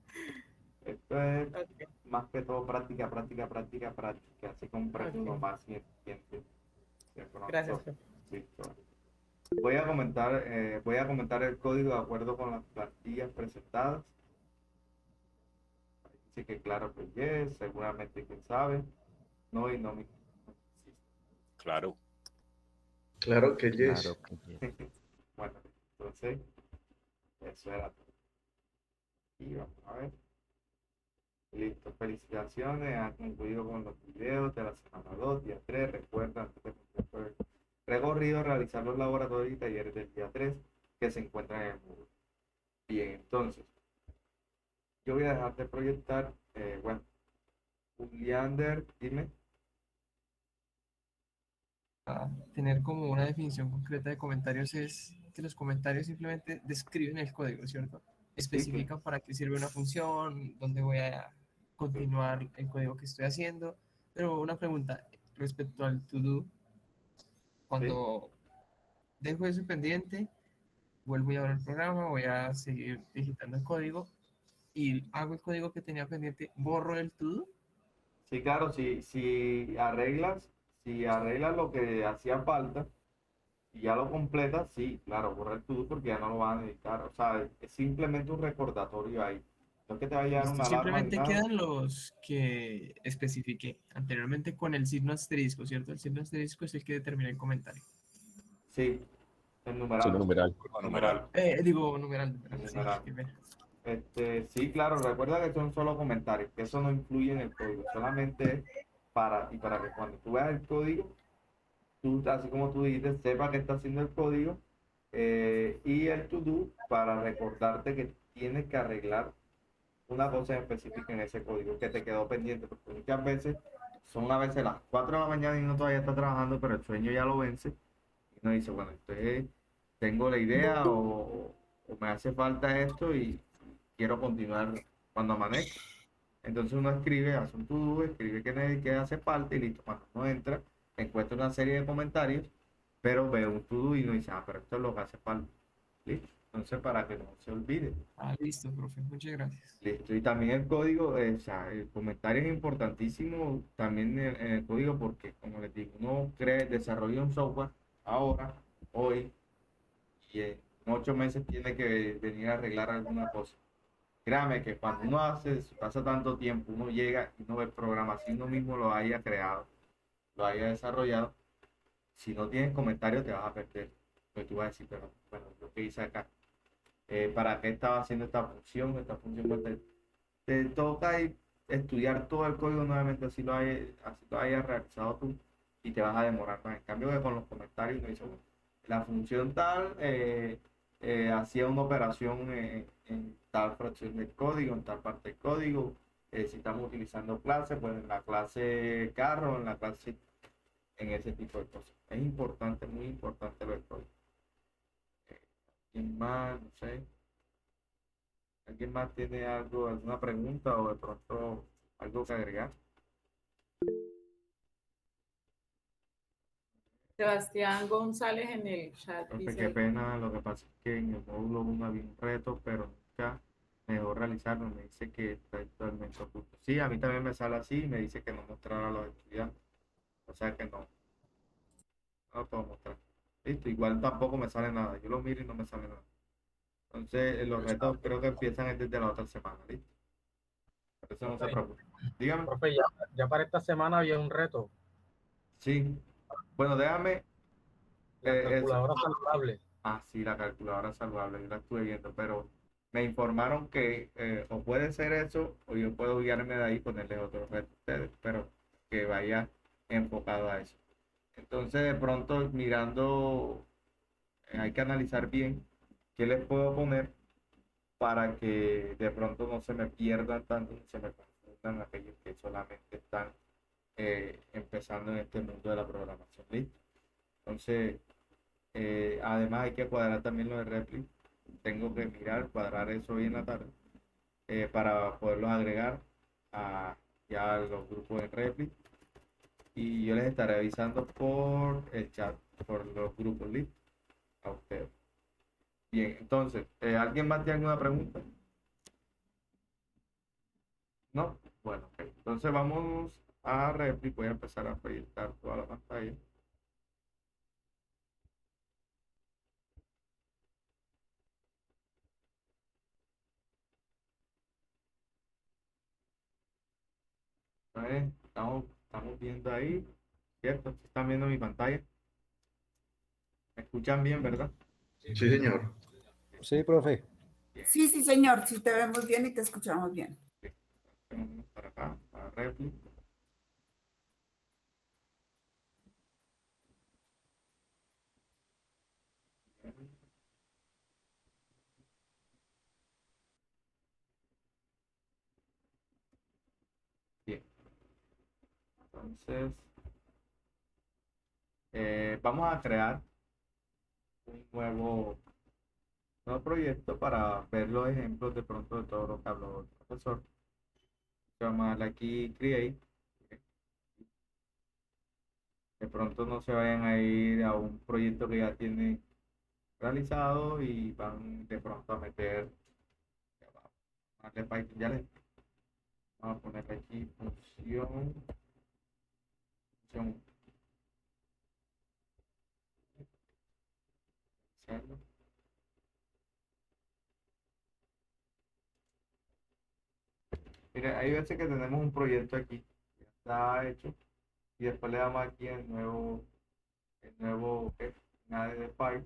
Esto es Ok, más que todo práctica, práctica, práctica, práctica. Así comprendo ok. más y entiendo. De pronto. Gracias, profe. Listo. Voy a comentar el código de acuerdo con las plantillas presentadas. Dice que claro que yes, seguramente quién sabe. No y no me. Claro. Claro que yes. Claro que yes. Bueno, entonces, eso era todo. Y vamos a ver. Listo, felicitaciones, han concluido con los videos de la semana 2, día 3. Recuerda, antes de comenzar el recorrido, realizar los laboratorios y talleres del día 3 que se encuentran en el Moodle. Bien, entonces, yo voy a dejar de proyectar, bueno, Juliander, dime. Tener como una definición concreta de comentarios es que los comentarios simplemente describen el código, ¿cierto? Especifican para qué sirve una función, dónde voy a continuar el código que estoy haciendo. Pero una pregunta respecto al to-do, cuando dejo eso pendiente, vuelvo y abro el programa, voy a seguir digitando el código y hago el código que tenía pendiente, borro el to-do. Sí, claro, si arreglas lo que hacía falta y ya lo completas, sí, claro, borra el todo porque ya no lo van a necesitar. O sea, es simplemente un recordatorio ahí. No es que te vaya a llegar una alarma ni Simplemente nada. quedan los que especifiqué anteriormente con el signo asterisco, ¿cierto? El signo asterisco es el que determina el comentario. Sí, el numeral. Sí, numeral. Digo numeral. El Sí, numeral. qué pena. Sí, claro, recuerda que son solo comentarios, que eso no influye en el código, solamente es para ti, para que cuando tú veas el código, tú, así como tú dijiste, sepa que está haciendo el código y el to do para recordarte que tienes que arreglar una cosa en específica en ese código que te quedó pendiente, porque muchas veces son a veces las 4 de la mañana y uno todavía está trabajando, pero el sueño ya lo vence y uno dice, bueno, entonces tengo la idea o me hace falta esto y quiero continuar cuando amanezca. Entonces uno escribe, hace un to-do, escribe que hace falta y listo. Cuando uno entra, encuentra una serie de comentarios, pero ve un to-do y uno dice, ah, pero esto es lo que hace falta. Listo. Entonces, para que no se olvide. Ah, listo, profe. Muchas gracias. Listo. Y también el código, o sea, el comentario es importantísimo también en el código porque, como les digo, uno desarrolla un software ahora, hoy, y en 8 meses tiene que venir a arreglar alguna cosa. Créame que cuando uno pasa tanto tiempo, uno llega y no ve el programa, si uno mismo lo haya creado, lo haya desarrollado, si no tienes comentarios te vas a perder. Pues tú vas a decir, pero bueno, lo que hice acá, ¿para qué estaba haciendo esta función? Esta función pues, te toca estudiar todo el código nuevamente, así lo hayas realizado tú y te vas a demorar más. En cambio que con los comentarios uno dice, bueno, la función tal hacía una operación en tal fracción del código, en tal parte del código. Si estamos utilizando clases, pues en la clase carro, en la clase, en ese tipo de cosas. Es importante, muy importante lo del código. ¿Quién más? No sé. ¿Alguien más tiene algo, alguna pregunta o de pronto algo que agregar? Sebastián González en el chat Profe, dice qué ahí. pena, lo que pasa es que en el módulo 1 había un reto, pero nunca me dejó realizarlo, me dice que está actualmente oculto. Sí, a mí también me sale así, me dice que no mostrar a los estudiantes, o sea que no lo puedo mostrar. Listo, igual tampoco me sale nada, yo lo miro y no me sale nada. Entonces, los retos creo que empiezan desde la otra semana, ¿listo? Por eso no se preocupe. Dígame. Profe, ya para esta semana había un reto. Sí. Bueno, déjame. La calculadora saludable. Ah, sí, la calculadora saludable, yo la estuve viendo, pero me informaron que o puede ser eso o yo puedo guiarme de ahí y ponerles otro reto a ustedes, pero que vaya enfocado a eso. Entonces, de pronto, mirando, hay que analizar bien ¿qué les puedo poner para que de pronto no se me pierdan tanto, no se me confundan aquellos que solamente están empezando en este mundo de la programación? ¿Listo? Entonces, además hay que cuadrar también lo de Repli. Tengo que mirar, cuadrar eso hoy en la tarde para poderlos agregar a ya los grupos de Repli. Y yo les estaré avisando por el chat, por los grupos, ¿listo? A ustedes. Bien, entonces, ¿alguien más tiene alguna pregunta? ¿No? Bueno, ok. Entonces vamos a Repli. Voy a empezar a proyectar toda la pantalla. Estamos viendo ahí, ¿cierto? Están viendo mi pantalla. ¿Me escuchan bien, verdad? Sí, señor. Sí, profe. Sí, sí, señor, sí te vemos bien y te escuchamos bien. Vamos para acá, para Repli. Bien. Entonces, vamos a crear un nuevo proyecto para ver los ejemplos de pronto de todo lo que habló el profesor. Vamos a darle aquí Create. De pronto no se vayan a ir a un proyecto que ya tienen realizado y van de pronto a meter, darle Python, vamos a ponerle aquí función. Mira, hay veces que tenemos un proyecto aquí, ya está hecho, y después le damos aquí el nuevo de file,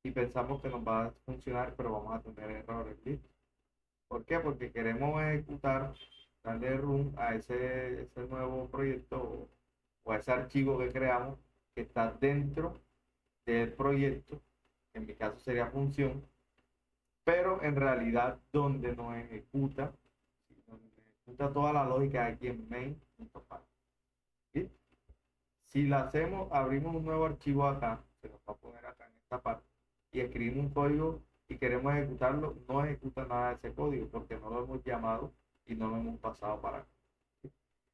y pensamos que nos va a funcionar, pero vamos a tener errores, ¿listo? ¿Por qué? Porque queremos ejecutar, darle run a ese nuevo proyecto o a ese archivo que creamos que está dentro del proyecto, en mi caso sería función, pero en realidad donde nos ejecuta toda la lógica aquí en main.py. ¿Sí? Si la hacemos, abrimos un nuevo archivo acá, se nos va a poner acá en esta parte, y escribimos un código y queremos ejecutarlo, no ejecuta nada de ese código porque no lo hemos llamado y no lo hemos pasado para acá. ¿Sí?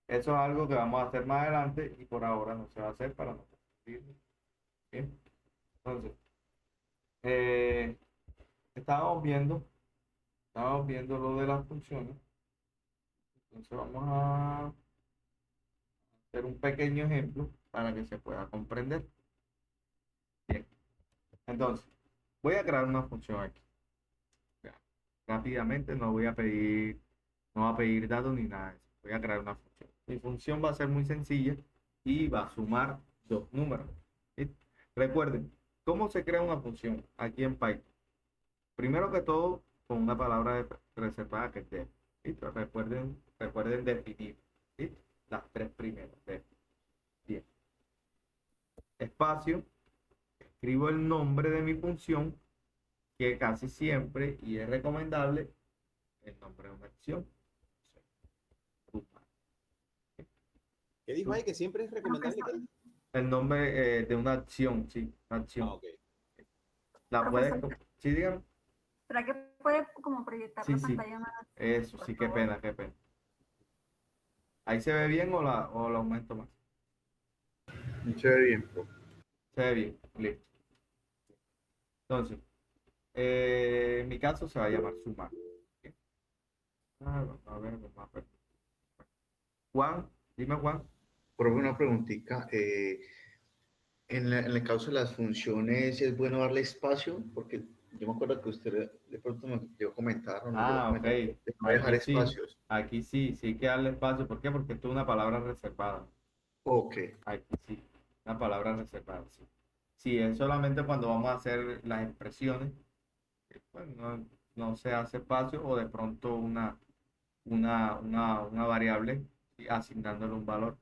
Eso es algo que vamos a hacer más adelante y por ahora no se va a hacer para no confundirnos. ¿Bien? Entonces, estábamos viendo lo de las funciones. Entonces vamos a hacer un pequeño ejemplo para que se pueda comprender. Bien. Entonces, voy a crear una función aquí. Ya. Rápidamente, no voy a pedir datos ni nada de eso. Voy a crear una función. Mi función va a ser muy sencilla y va a sumar dos números. ¿Sí? Recuerden, ¿cómo se crea una función aquí en Python? Primero que todo, con una palabra reservada que es def. ¿Listo? Recuerden definir. ¿Sí? Las tres primeras. Def. Bien. Espacio. Escribo el nombre de mi función, que casi siempre, y es recomendable, el nombre de una acción. ¿Qué dijo ahí? Que siempre es recomendable que... El nombre de una acción, sí, una acción. Ah, ok. La puedes... Sí, dígame. ¿Será que puede como proyectar Sí, la sí. pantalla más? Eso, sí, qué pena, qué pena. ¿Ahí se ve bien o la aumento más? Se ve bien, profe. Se ve bien, listo. Entonces, en mi caso se va a llamar sumar. ¿Okay? Vamos a ver. Juan, dime Juan. Profe, una preguntita. En el caso de las funciones, ¿es bueno darle espacio? Porque yo me acuerdo que usted de pronto me dio comentar, o no, Ok. de no dejar Aquí sí, espacios. aquí sí hay que darle espacio. ¿Por qué? Porque esto es una palabra reservada. Ok. Aquí sí, una palabra reservada, sí. Sí, es solamente cuando vamos a hacer las expresiones, pues no se hace espacio o de pronto una variable, ¿sí? Asignándole un valor.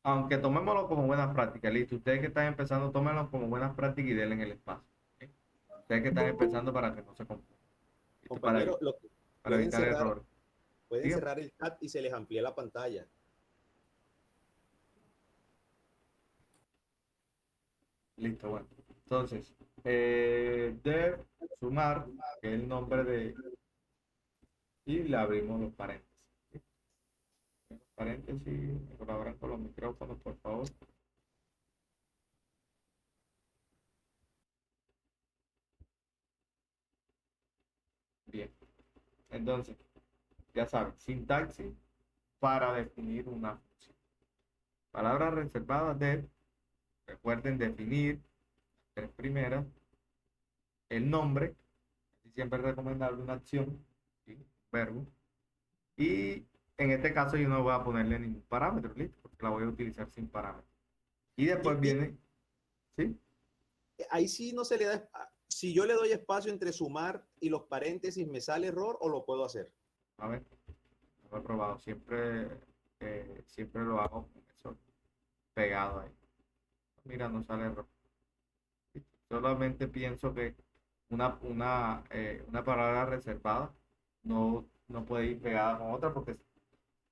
Aunque tomémoslo como buenas prácticas, listo. Ustedes que están empezando, tómenlo como buenas prácticas y denle el espacio. ¿Sí? Ustedes que están empezando para que no se confundan. ¿Listo? Para, Compañero, para evitar errores. pueden Diga. cerrar el chat y se les amplía la pantalla. Listo, bueno. Entonces, deb sumar, que es el nombre de, y le abrimos los paréntesis. ¿Sí? Los paréntesis, me colaboran con los micrófonos, por favor. Bien. Entonces, ya saben, sintaxis para definir una función. Palabras reservadas de, recuerden definir las tres primeras, el nombre, así siempre es recomendable una acción, ¿sí? Un verbo, y en este caso yo no voy a ponerle ningún parámetro, ¿listo? Porque la voy a utilizar sin parámetro. Y después viene, ¿sí? Ahí sí no se le da. Si yo le doy espacio entre sumar y los paréntesis, ¿me sale error o lo puedo hacer? A ver, no lo he probado, siempre lo hago con eso pegado ahí. Mira, no sale error. Solamente pienso que una palabra reservada no puede ir pegada con otra porque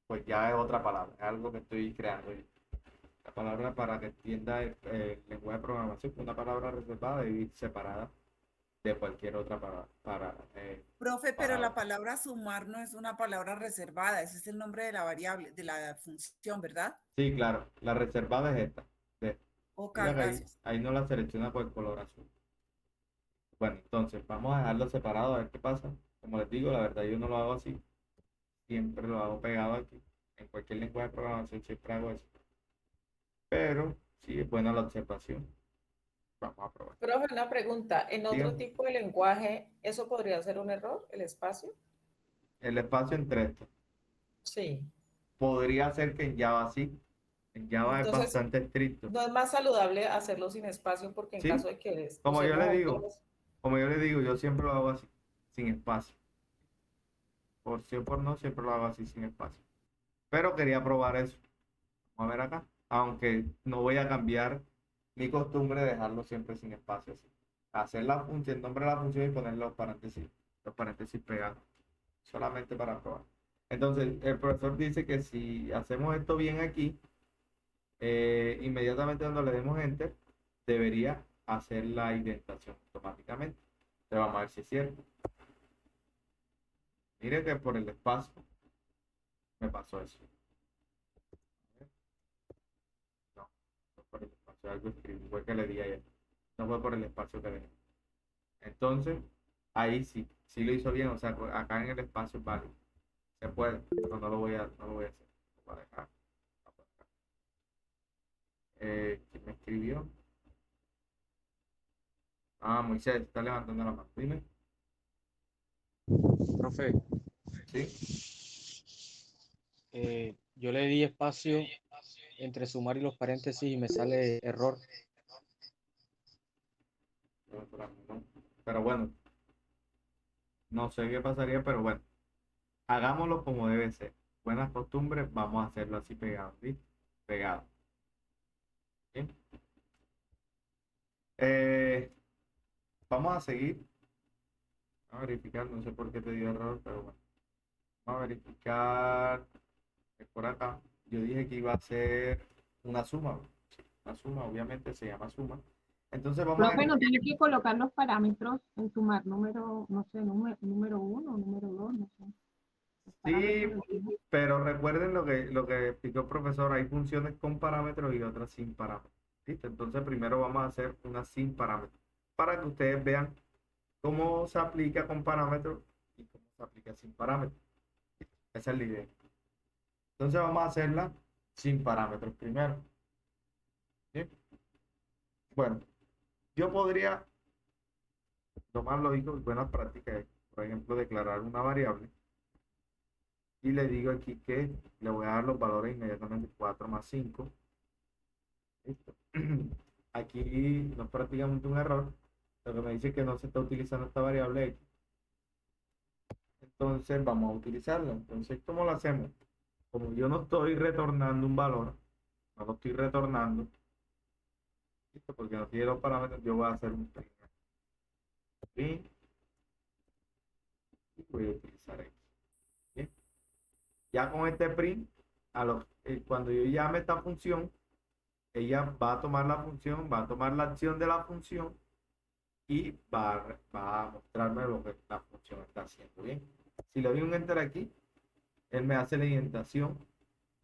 pues ya es otra palabra, es algo que estoy creando yo. La palabra, para que entienda el lenguaje de programación, una palabra reservada debe ir separada de cualquier otra Profe, pero palabra. la palabra sumar no es una palabra reservada, ese es el nombre de la variable, de la función, ¿verdad? Sí, claro, la reservada es esta. Ok, Mira que gracias. ahí no la selecciona por el color azul. Bueno, entonces vamos a dejarlo separado a ver qué pasa. Como les digo, la verdad yo no lo hago así. Siempre lo hago pegado aquí. En cualquier lenguaje de programación siempre hago eso. Pero sí es buena la observación. Vamos a probar. Profe, una pregunta. ¿En otro Dígame. tipo de lenguaje eso podría ser un error, el espacio? El espacio entre estos. Sí. Podría ser que en Java sí. En Java es Entonces, bastante estricto. no es más saludable hacerlo sin espacio porque en Sí, caso de que como yo le usemos digo, dos- yo siempre lo hago así, sin espacio. Por sí o por no, siempre lo hago así, sin espacio. Pero quería probar eso. Vamos a ver acá. Aunque no voy a cambiar mi costumbre de dejarlo siempre sin espacio así. Hacer la función, el nombre de la función y poner los paréntesis pegados. Solamente para probar. Entonces, el profesor dice que si hacemos esto bien aquí, inmediatamente cuando le demos enter, debería hacer la indentación automáticamente. Entonces vamos a ver si es cierto. Mire que por el espacio me pasó eso. No, no por el espacio, algo escribí, fue que le di ayer. No fue por el espacio que le di. Entonces, ahí sí lo hizo bien. O sea, acá en el espacio vale. Se puede, pero no lo voy a hacer. Lo voy a dejar. ¿Quién me escribió? Ah, Moisés, está levantando la mano. Dime. Profe, Sí. yo le di espacio entre sumar y los paréntesis y me sale error. Pero bueno, no sé qué pasaría, pero bueno, hagámoslo como debe ser. Buenas costumbres, vamos a hacerlo así pegado, ¿sí? Pegado. ¿Sí? Vamos a seguir. Vamos a verificar, no sé por qué te dio error, pero bueno. Vamos a verificar por acá. Yo dije que iba a ser una suma. Una suma, obviamente se llama suma. Entonces vamos a... Profe, no tiene que colocar los parámetros en sumar número, no sé, número 1, número 2, no sé. Sí, pero recuerden lo que explicó el profesor, hay funciones con parámetros y otras sin parámetros. ¿Listo? Entonces primero vamos a hacer una sin parámetros para que ustedes vean cómo se aplica con parámetros y cómo se aplica sin parámetros. Esa es la idea. Entonces vamos a hacerla sin parámetros primero. ¿Sí? Bueno, yo podría, lo más lógico y buenas prácticas es, por ejemplo, declarar una variable. Y le digo aquí que le voy a dar los valores inmediatamente 4 más 5. Listo. Aquí no es prácticamente un error. Lo que me dice que no se está utilizando esta variable X. Entonces vamos a utilizarla. Entonces, ¿cómo lo hacemos? Como yo no estoy retornando un valor, no lo estoy retornando, ¿listo? Porque no tiene los parámetros, yo voy a hacer un print. print y voy a utilizar X. Bien. Ya con este print, cuando yo llame esta función, ella va a tomar la función, va a tomar la acción de la función y va a mostrarme lo que la función está haciendo. Bien. Si le doy un enter aquí, él me hace la indentación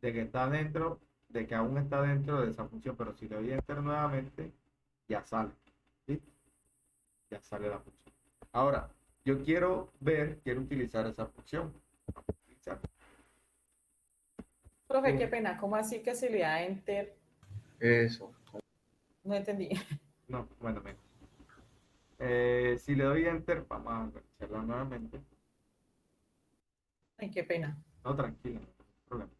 de que está dentro, de que aún está dentro de esa función, pero si le doy enter nuevamente, ya sale. ¿Sí? Ya sale la función. Ahora, yo quiero utilizar esa función. Vamos a utilizar. Profe, qué pena, ¿cómo así que se le da enter? Eso. No entendí. No, bueno, mira. Si le doy enter, vamos a hacerla nuevamente. Ay, qué pena. No, tranquilo, no hay problema.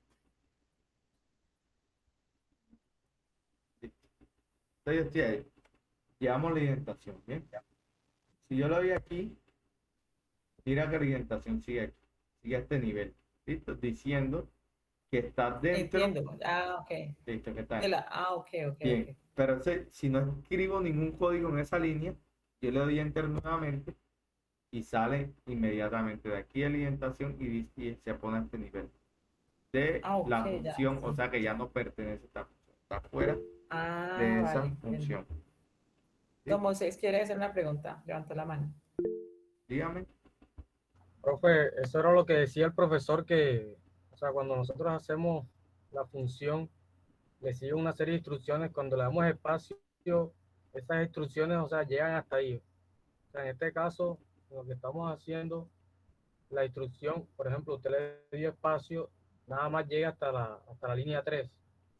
Listo. Entonces yo estoy ahí. Llevamos la indentación, ¿bien? Si yo lo doy aquí, mira que la indentación sigue aquí, sigue a este nivel, ¿listo? Diciendo que está dentro. Entiendo. Ah, ok. Listo, que está De dentro. ok, ok, Bien, ok. pero si no escribo ningún código en esa línea, yo le doy enter nuevamente y sale inmediatamente de aquí a la indentación y se pone a este nivel de Ok, la ya, función, sí. o sea que ya no pertenece a esta función, está fuera Ah, de esa vale, entiendo. función. ¿Sí? Don Moisés quiere hacer una pregunta. Levantó la mano. Dígame. Profe, eso era lo que decía el profesor que, o sea, cuando nosotros hacemos la función, le sigue una serie de instrucciones, cuando le damos espacio, esas instrucciones, o sea, llegan hasta ahí. O sea, en este caso, lo que estamos haciendo, la instrucción, por ejemplo, usted le dio espacio, nada más llega hasta la línea 3.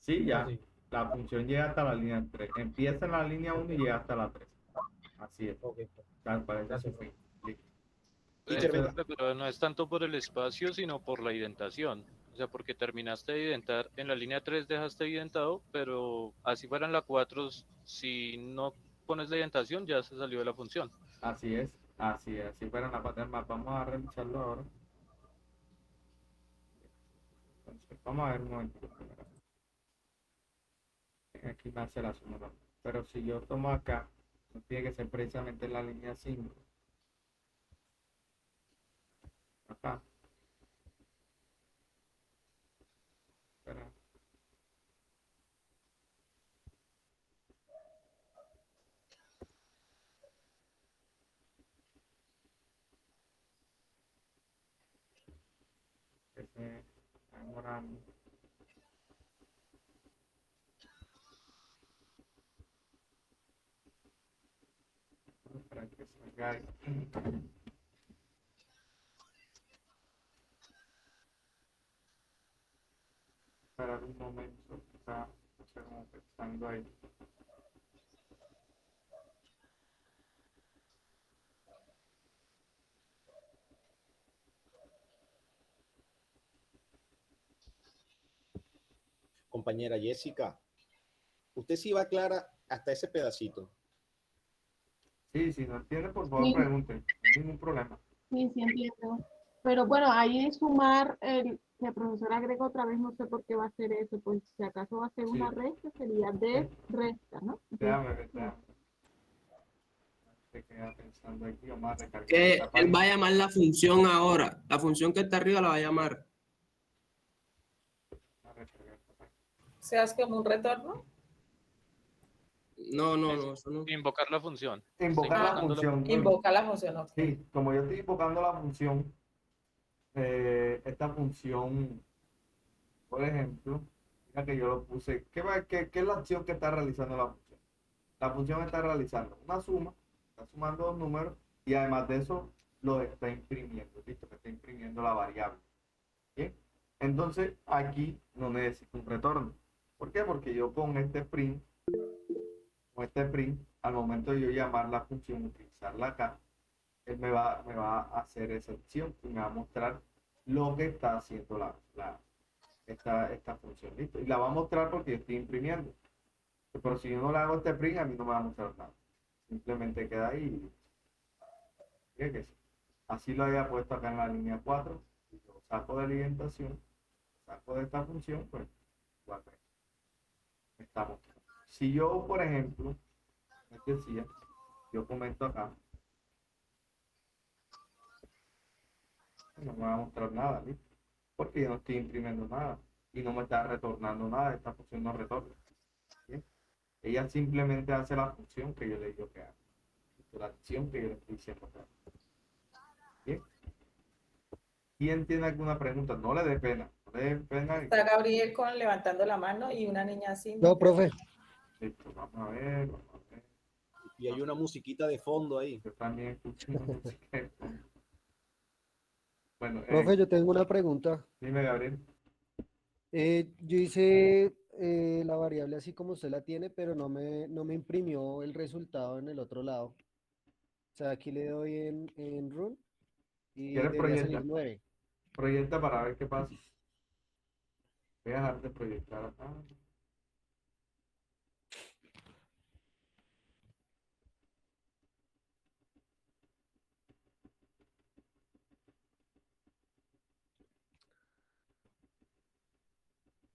Sí, ya. Así. La función llega hasta la línea 3. Empieza en la línea 1 y llega hasta la 3. Así es. Ok. Tal parece su Gracias, fin. Listo. Pero no es tanto por el espacio, sino por la indentación. O sea, porque terminaste de identar, en la línea 3 dejaste identado, pero así fuera en la 4, si no pones la indentación, ya se salió de la función. Así es. Así es. Así fuera en la parte del mapa. Vamos a revisarlo ahora. Entonces, vamos a ver un momento. Aquí me hace la suma. ¿No? Pero si yo tomo acá, no tiene que ser precisamente en la línea 5. Acá. Espera. Que se está demorando. Para que salga ahí. Esperar un momento, está, no sé, como pensando ahí. Compañera Jessica, usted sí va clara hasta ese pedacito. Sí, si no entiende, por favor, Sí. pregunte. No hay ningún problema. Sí, sí entiendo. Pero bueno, ahí sumar, que el profesor agrega otra vez, no sé por qué va a hacer eso, pues si acaso va a ser una Sí. resta, sería de resta, ¿no? Déjame ver, déjame. Se queda pensando aquí, vamos a recargar Que esta él página. va a llamar la función ahora. La función que está arriba la va a llamar. Vamos a recargar esta página. ¿Se hace como un retorno? No, eso no. Invocar la función. Invocar la invocando función. Invoca la función, ok. Sí, como yo estoy invocando la función, esta función, por ejemplo, mira que yo lo puse. ¿Qué es la acción que está realizando la función? La función está realizando una suma, está sumando dos números y además de eso lo está imprimiendo, ¿listo? Que está imprimiendo la variable. ¿Bien? Entonces aquí no necesito un retorno. ¿Por qué? Porque yo con este print, al momento de yo llamar la función, utilizarla acá, él me va a hacer esa acción y me va a mostrar lo que está haciendo esta función, ¿listo? Y la va a mostrar porque yo estoy imprimiendo. Pero si yo no le hago este print, a mí no me va a mostrar nada. Simplemente queda ahí. Fíjate que sí. Así lo había puesto acá en la línea 4. Y lo saco de la indentación, saco de esta función, pues igual me está mostrando. Si yo, por ejemplo, les decía, yo comento acá, no me va a mostrar nada, ¿listo? Porque yo no estoy imprimiendo nada y no me está retornando nada, esta función no retorna. ¿Bien? Ella simplemente hace la función que yo le digo que haga, la acción que yo le estoy diciendo que haga. ¿Bien? ¿Quién tiene alguna pregunta? No le dé pena, no le dé pena. Está Gabriel con levantando la mano y una niña así. No, profe. Listo, vamos a ver, vamos a ver. Y hay una musiquita de fondo ahí. Yo también escucho una música de fondo. Bueno, Profe, yo tengo una pregunta. dime, Gabriel. Yo hice la variable así como usted la tiene, pero no me imprimió el resultado en el otro lado. O sea, aquí le doy en run y ¿Quieres debería proyectar? salir 9. Proyecta para ver qué pasa. Voy a dejar de proyectar acá.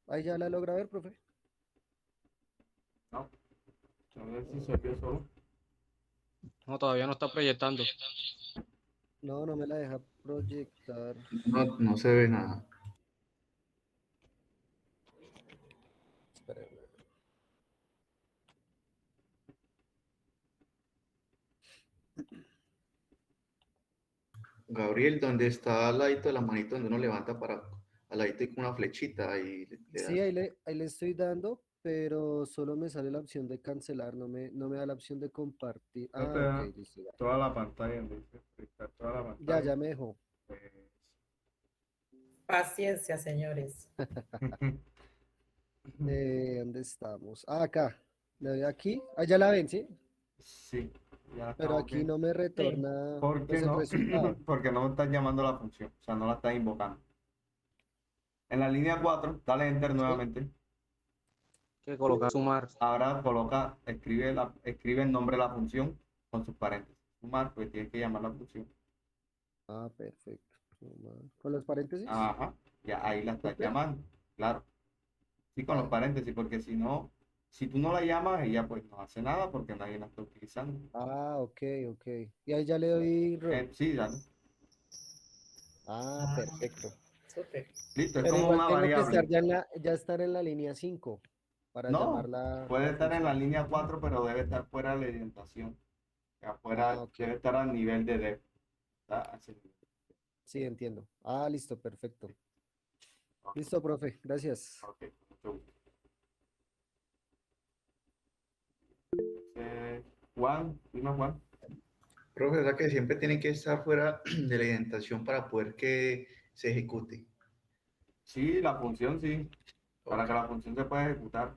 Ahí ya la logra ver, profe. No, a ver si soy yo solo. No, todavía no está proyectando. No, no me la deja proyectar. No, no se ve nada. Espérame. Gabriel, donde está al ladito de la manito donde uno levanta para al ladito y con una flechita y le Sí, das. ahí le estoy dando, pero solo me sale la opción de cancelar, no me da la opción de compartir. No te Ah, ok, da listo. Ya, toda la pantalla, donde dice proyectar toda la ya, pantalla. ya me dejó. Pues, Paciencia, señores. ¿Dónde estamos? Ah, acá. Le doy aquí. Ah, ya la ven, ¿sí? sí, ya Pero estamos aquí bien. no me retorna ¿Por qué pues el no? resultado. Porque no estás llamando a la función, o sea, no la estás invocando. En la línea 4, dale enter nuevamente. Que colocar sumar. Ahora coloca, escribe el nombre de la función con sus paréntesis. Sumar, pues tienes que llamar la función. Ah, perfecto. ¿Con los paréntesis? Ajá, ya ahí la estás ¿Enter? llamando, claro. Sí, con los Ah, paréntesis, porque si no, si tú no la llamas, ella pues no hace nada porque nadie la está utilizando. ok. Y ahí ya le doy run. Sí, dale. Ah, perfecto. Súper. Listo, es Pero como igual una tengo que estar variable. ya estar en la línea 5 para llamar No, puede la estar en la función. línea 4 pero debe estar fuera de la orientación. Ah, Afuera ok. debe estar al nivel de dev. ¿Está? Así. Sí, entiendo. Ah, listo, perfecto. Listo, profe. Gracias. Ok, mucho gusto. Juan, dime Juan. Profe, o sea que siempre tiene que estar fuera de la indentación para poder que se ejecute. Sí, la función sí. Para Ok. que la función se pueda ejecutar,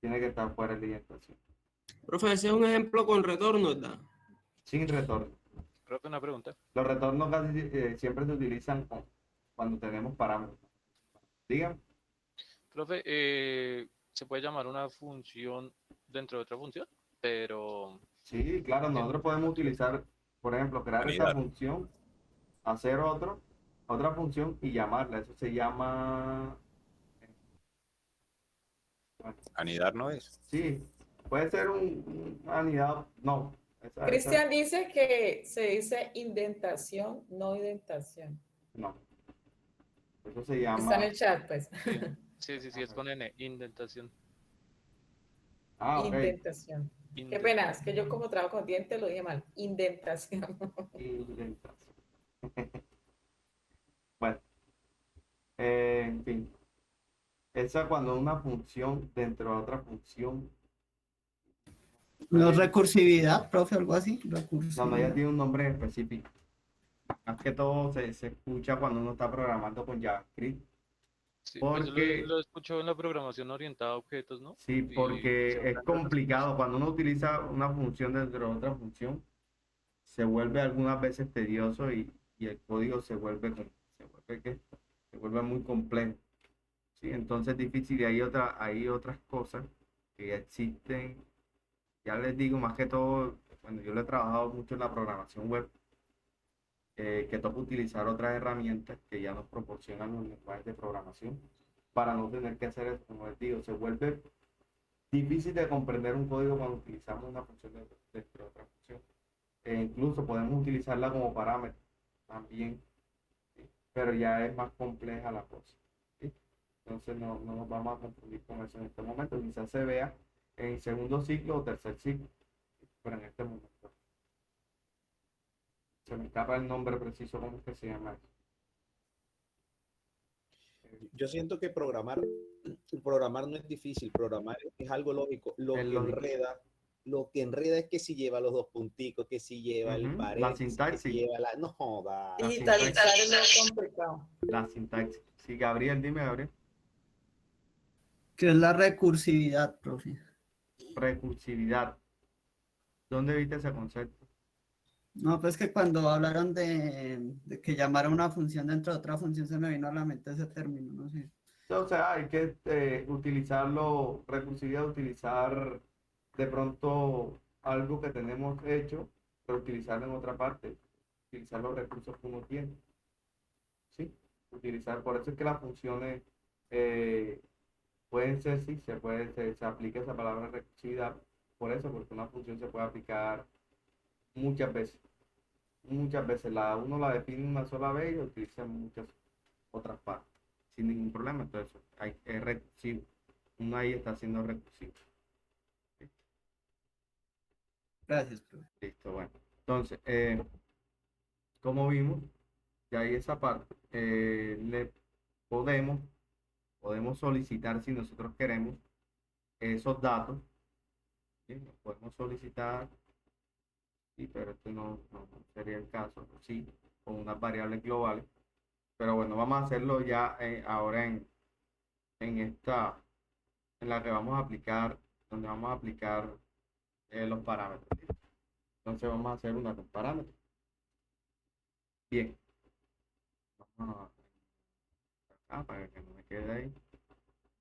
tiene que estar fuera de la orientación. Profe, ese es un ejemplo con retorno, ¿verdad? Sin retorno. Profe, una pregunta. Los retornos casi siempre se utilizan cuando tenemos parámetros. Digan. Profe, se puede llamar una función dentro de otra función, pero Sí, claro, nosotros podemos utilizar, por ejemplo, crear esa Anidar. función, hacer otra función y llamarla. Eso se llama, bueno, Anidar no es. sí, puede ser un anidado, no, esa, Cristian dice que se dice indentación, no indentación. no, eso se Está en llama, el chat, pues. sí, es con N, indentación. ok, Indentación. Qué pena, es que yo como trabajo con dientes lo dije mal. Indentación. indentación. Bueno, en fin, esa cuando una función dentro de otra función, No recursividad, profe, algo así. no, ya Recursividad. tiene un nombre específico. Más que todo se escucha cuando uno está programando con JavaScript. Sí, pues yo Porque, lo escucho en la programación orientada a objetos, ¿no? sí, Y porque se es hablan de complicado. Cuando uno utiliza una función dentro de otra función, se vuelve algunas veces tedioso y el código ¿qué? Se vuelve muy complejo. ¿Sí? Entonces es difícil y hay otras cosas que ya existen. Ya les digo, más que todo, bueno, yo lo he trabajado mucho en la programación web, que toca utilizar otras herramientas que ya nos proporcionan los lenguajes de programación para no tener que hacer eso. Como les digo, se vuelve difícil de comprender un código cuando utilizamos una función dentro de otra función. E incluso podemos utilizarla como parámetro. también, ¿sí? Pero ya es más compleja la cosa, ¿sí? Entonces no nos vamos a confundir con eso en este momento. Quizás se vea en segundo ciclo o tercer ciclo, ¿sí? Pero en este momento se me escapa el nombre preciso, ¿cómo es que se llama eso? Yo siento que programar no es difícil, programar es algo lógico. Es lógico. Lo que enreda es que si lleva los dos punticos, que si lleva el La paréntesis, que sintaxis. si lleva la... No joda. Digitalizar es lo complicado. La sintaxis. Sí, Gabriel, dime, Gabriel. ¿Qué es la recursividad, profe? Recursividad. ¿Dónde viste ese concepto? No, pues que cuando hablaron de que llamar a una función dentro de otra función se me vino a la mente ese término, no sé. O sea, hay que utilizarlo, recursividad, utilizar de pronto algo que tenemos hecho, reutilizarlo en otra parte, utilizar los recursos que uno tiene. ¿Sí? Utilizar, por eso es que las funciones pueden ser, sí, se aplica esa palabra recursividad, por eso, porque una función se puede aplicar muchas veces. Muchas veces uno la define una sola vez y lo utiliza en muchas otras partes, sin ningún problema. Entonces, es recursivo. Uno ahí está haciendo recursivo. ¿Sí? Gracias, profe. Listo, bueno. Entonces, como vimos, ya hay esa parte. Le podemos solicitar, si nosotros queremos, esos datos. ¿Sí? Los podemos solicitar. Sí, pero este no sería el caso, sí, con unas variables globales. Pero bueno, vamos a hacerlo ya ahora en la que vamos a aplicar, donde vamos a aplicar los parámetros. ¿Sí? Entonces vamos a hacer una con parámetros. Bien. Vamos acá para que no me quede ahí.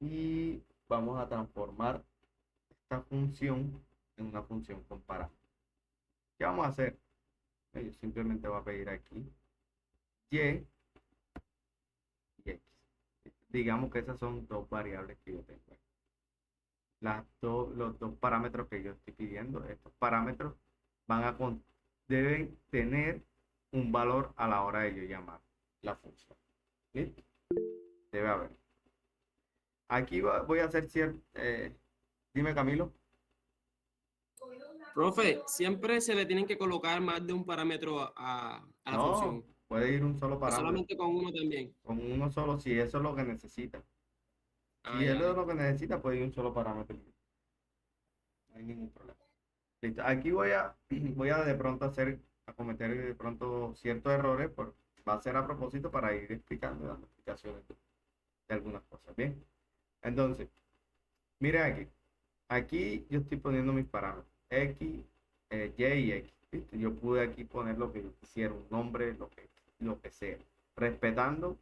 Y vamos a transformar esta función en una función con parámetros. ¿Qué vamos a hacer? Yo simplemente voy a pedir aquí y y x. Digamos que esas son dos variables que yo tengo. Los dos parámetros que yo estoy pidiendo, estos parámetros deben tener un valor a la hora de yo llamar la función. ¿Listo? Debe haber. Aquí voy a hacer cierto. Dime, Camilo. Profe, siempre se le tienen que colocar más de un parámetro a la No, función. puede ir un solo O parámetro. solamente con uno también. Con uno solo, si eso es lo que necesita. Si ya, él es lo que necesita, puede ir un solo parámetro. No hay ningún problema. Listo. Aquí voy a de pronto a cometer de pronto ciertos errores, va a ser a propósito para ir explicando, dando explicaciones de algunas cosas. Bien. Entonces, miren aquí. Aquí yo estoy poniendo mis parámetros. X, Y y X. ¿Viste? Yo pude aquí poner lo que yo quisiera, un nombre, lo que sea, respetando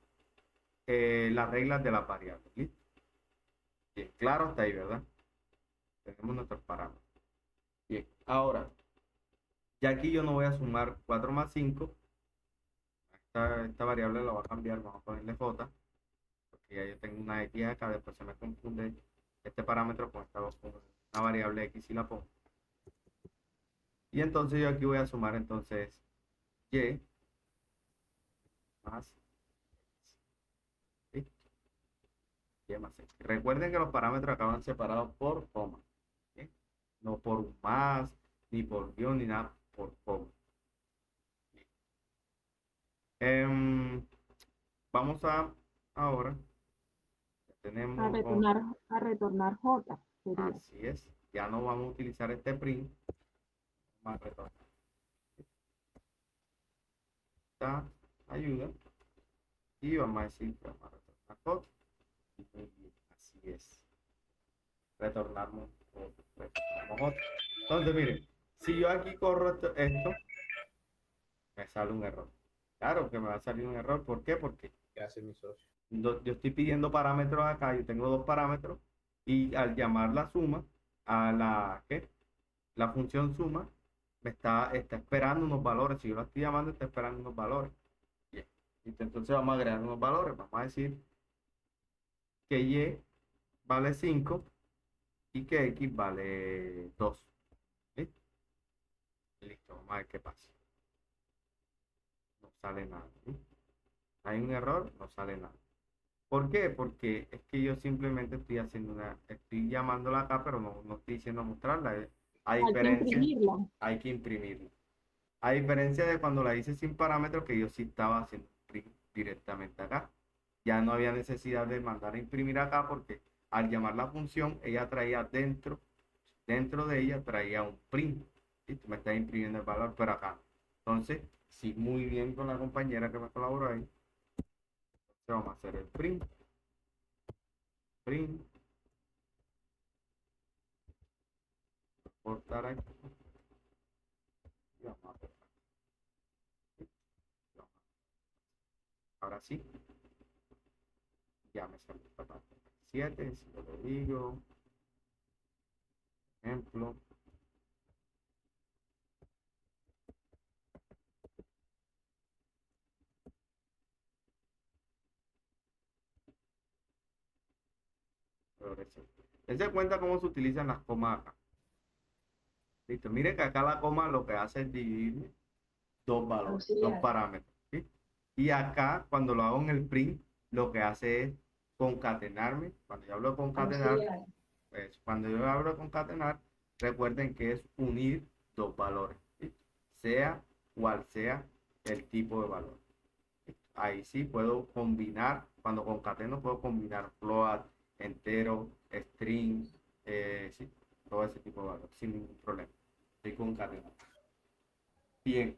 las reglas de las variables. ¿Listo? Bien, claro hasta ahí, ¿verdad? Tenemos nuestros parámetros. Bien, ahora, ya aquí yo no voy a sumar 4 más 5. Esta variable la voy a cambiar, vamos a ponerle J, porque ya yo tengo una X acá, después se me confunde este parámetro con una variable X y la pongo. Y entonces yo aquí voy a sumar entonces Y más X. Y más X. Recuerden que los parámetros acaban separados por coma. ¿Sí? No por un más, ni por guión, ni nada, por coma. Vamos ahora. Tenemos A retornar J. Sería. Así es. Ya no vamos a utilizar este print. Vamos a retornar. Esta ayuda. Y vamos a decir que vamos a retornar J. Muy bien, así es. Retornamos J. Entonces, miren, si yo aquí corro esto, me sale un error. Claro que me va a salir un error. ¿Por qué? Porque ¿Qué hace mi socio? yo estoy pidiendo parámetros acá, yo tengo dos parámetros y al llamar la suma a la función suma me está esperando unos valores. Si yo la estoy llamando, está esperando unos valores. Bien. Entonces vamos a agregar unos valores. Vamos a decir que Y vale 5 y que X vale 2. ¿Listo? Listo, vamos a ver qué pasa. No sale nada. ¿Sí? Hay un error, no sale nada. ¿Por qué? Porque es que yo simplemente estoy llamándola acá, pero no estoy diciendo mostrarla. A Hay que diferencia, imprimirla. hay que imprimirla. A diferencia de cuando la hice sin parámetros, que yo sí estaba haciendo print directamente acá. Ya no había necesidad de mandar a imprimir acá porque al llamar la función, ella traía dentro de ella traía un print. ¿Sí? Tú me estás imprimiendo el valor, pero acá. Entonces, sí, muy bien con la compañera que me colaboró ahí. Entonces vamos a hacer el print. Print. Cortar aquí. Y vamos a cortar. Ahora sí. Ya me salió esta parte. 7, si yo le digo. Ejemplo. Progresión. Él se cuenta cómo se utilizan las comas acá. Listo. Mire que acá la coma lo que hace es dividir dos valores, dos parámetros. ¿Sí? Y acá, cuando lo hago en el print, lo que hace es concatenarme. Cuando yo hablo de concatenar, pues, cuando yo hablo de concatenar, recuerden que es unir dos valores, ¿sí? Sea cual sea el tipo de valor. Ahí sí puedo combinar, cuando concateno puedo combinar float, entero, string, sí, todo ese tipo de valores sin ningún problema. Estoy concatenando. Bien.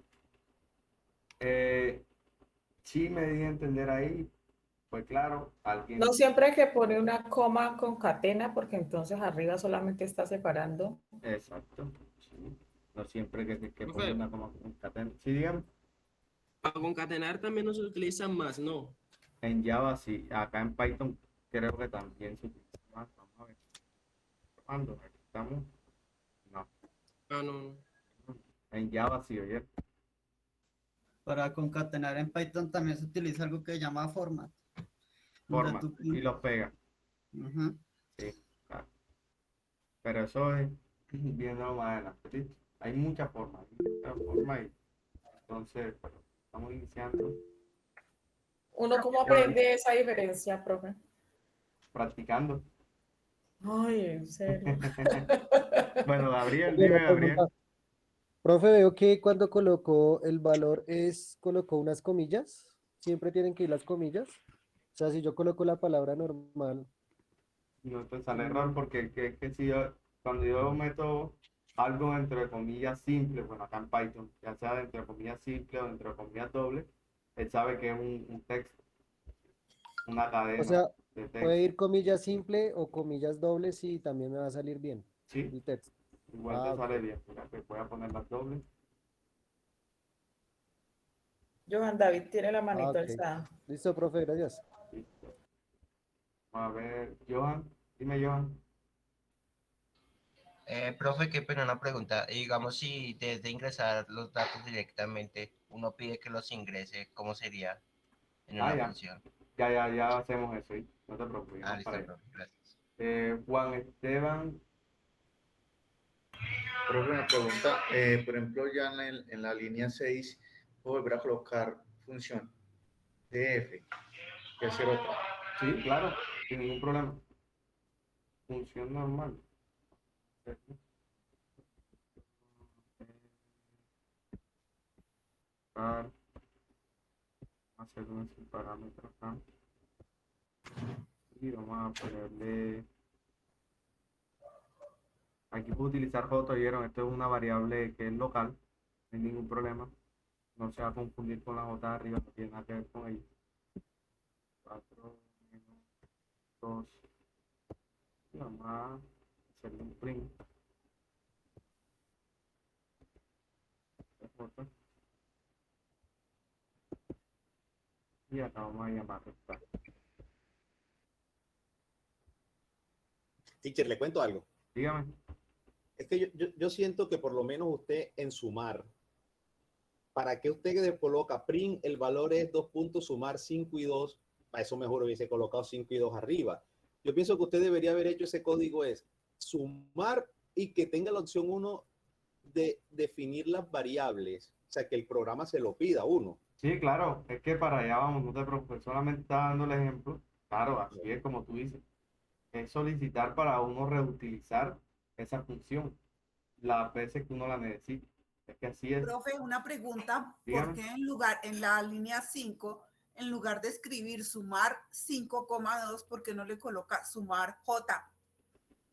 Sí me di a entender ahí, pues claro, alguien... No siempre hay que poner una coma concatena porque entonces arriba solamente está separando. Exacto, sí. No siempre que Profe. ponga una coma concatena. Sí, dígame. Para concatenar también no se utiliza más, ¿no? En Java sí, acá en Python creo que también se utiliza más. Vamos a ver. ¿Cuándo? Aquí estamos. No. Ah, no. En Java sí, oye. Para concatenar en Python también se utiliza algo que se llama format. donde Forma tú- y los pega. Ujú. Sí, claro. Pero eso es viendo más adelante. ¿Listo? Hay muchas formas. Y entonces, bueno, estamos iniciando. ¿Uno cómo aprende esa diferencia, profe? Practicando. Ay, en serio. Bueno, Gabriel, Oye, dime, una Gabriel. pregunta. Profe, veo que cuando colocó el valor colocó unas comillas. Siempre tienen que ir las comillas. O sea, si yo coloco la palabra normal. No te sale error porque que si yo, cuando yo meto algo entre comillas simple, bueno, acá en Python, ya sea entre comillas simple o entre comillas doble, él sabe que es un texto, una O cadena sea, de puede texto. ir comillas simple o comillas dobles y también me va a salir bien Sí, el texto. igual Ah, te ok. sale bien. Mira, que voy a poner las dobles. Johan David tiene la Ah, manito ok. alzada. Listo, profe, gracias. Listo. A ver, Johan, dime, Johan. Profe, qué pena una pregunta. Digamos, si desde ingresar los datos directamente, uno pide que los ingrese, ¿cómo sería en Ah, una ya. función? Ya hacemos eso, ¿sí? No te preocupes, Ah, vamos para listo, allá. profe, gracias. Juan Esteban, Profe, una pregunta. Por ejemplo, ya en la línea 6, puedo volver a colocar función df y hacer otra. sí, claro, sin ningún problema. Función normal. Buscar, hacer un parámetro acá. Y vamos a ponerle. Aquí puedo utilizar J, ¿vieron? Esto es una variable que es local, no hay ningún problema. No se va a confundir con la J de arriba, no tiene nada que ver con ella. 4 menos 2. Y vamos a hacerle un print. J. Y acá vamos a llamar esta. Teacher, le cuento algo. Dígame. Es que yo siento que por lo menos usted en sumar, ¿para qué usted coloca print? El valor es 2 puntos, sumar 5 y 2. Para eso mejor hubiese colocado 5 y 2 arriba. Yo pienso que usted debería haber hecho ese código es sumar y que tenga la opción 1 de definir las variables o sea, que el programa se lo pida a uno. Sí, claro, es que para allá vamos, no te preocupes, solamente está dando el ejemplo. Claro, así es como tú dices. Es solicitar para uno reutilizar esa función las veces que uno la necesite. Es que así es. Profe, una pregunta, Dígame. ¿por qué en la línea 5, en lugar de escribir sumar 5,2, ¿por qué no le coloca sumar J?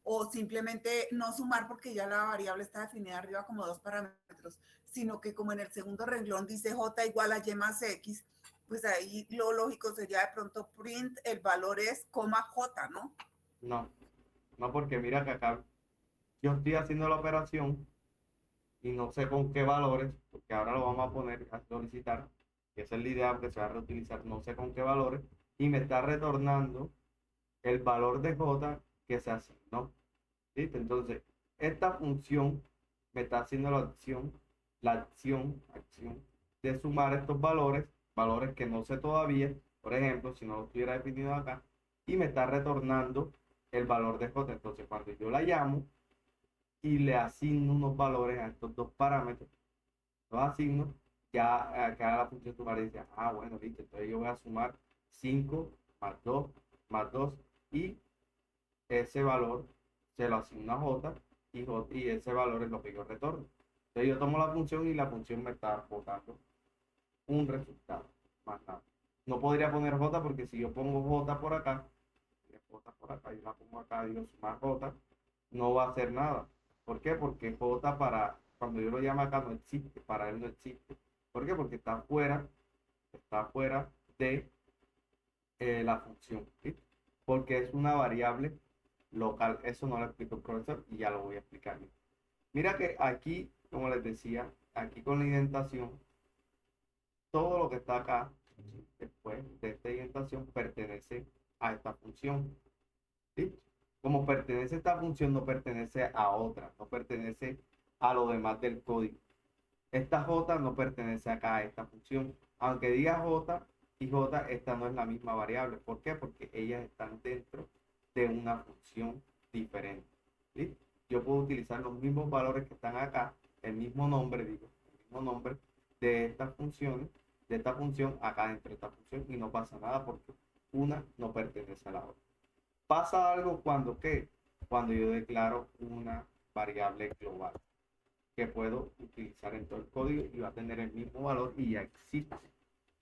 O simplemente no sumar porque ya la variable está definida arriba como 2 parámetros, sino que como en el segundo renglón dice J igual a Y más X, pues ahí lo lógico sería de pronto print, el valor es coma J, ¿no? No, no, porque mira que acá yo estoy haciendo la operación y no sé con qué valores, porque ahora lo vamos a poner a solicitar, que esa es la idea que se va a reutilizar, no sé con qué valores, y me está retornando el valor de J que se asignó. ¿Listo? Entonces, esta función me está haciendo la acción de sumar estos valores que no sé todavía, por ejemplo, si no lo estuviera definido acá, y me está retornando el valor de J. Entonces, cuando yo la llamo y le asigno unos valores a estos dos parámetros, los asigno, ya acá la función sumar dice, ah, bueno, listo, entonces yo voy a sumar 5 más 2 y ese valor se lo asigno a J y ese valor es lo que yo retorno. Entonces yo tomo la función y la función me está botando un resultado, más nada. No podría poner J porque si yo pongo J por acá, y la pongo acá, digo sumar J, no va a hacer nada. ¿Por qué? Porque J cuando yo lo llamo acá no existe, para él no existe. ¿Por qué? Porque está fuera de la función, ¿sí? Porque es una variable local. Eso no lo explicó el profesor y ya lo voy a explicar. Mira que aquí, como les decía, aquí con la indentación, todo lo que está acá, después de esta indentación, pertenece a esta función. ¿Sí? Como pertenece a esta función, no pertenece a otra, no pertenece a lo demás del código. Esta J no pertenece acá a esta función. Aunque diga J y J, esta no es la misma variable. ¿Por qué? Porque ellas están dentro de una función diferente. ¿Sí? Yo puedo utilizar los mismos valores que están acá, el mismo nombre de estas funciones, de esta función acá dentro de esta función y no pasa nada porque una no pertenece a la otra. Pasa algo cuando ¿qué? Cuando yo declaro una variable global que puedo utilizar en todo el código y va a tener el mismo valor y ya existe.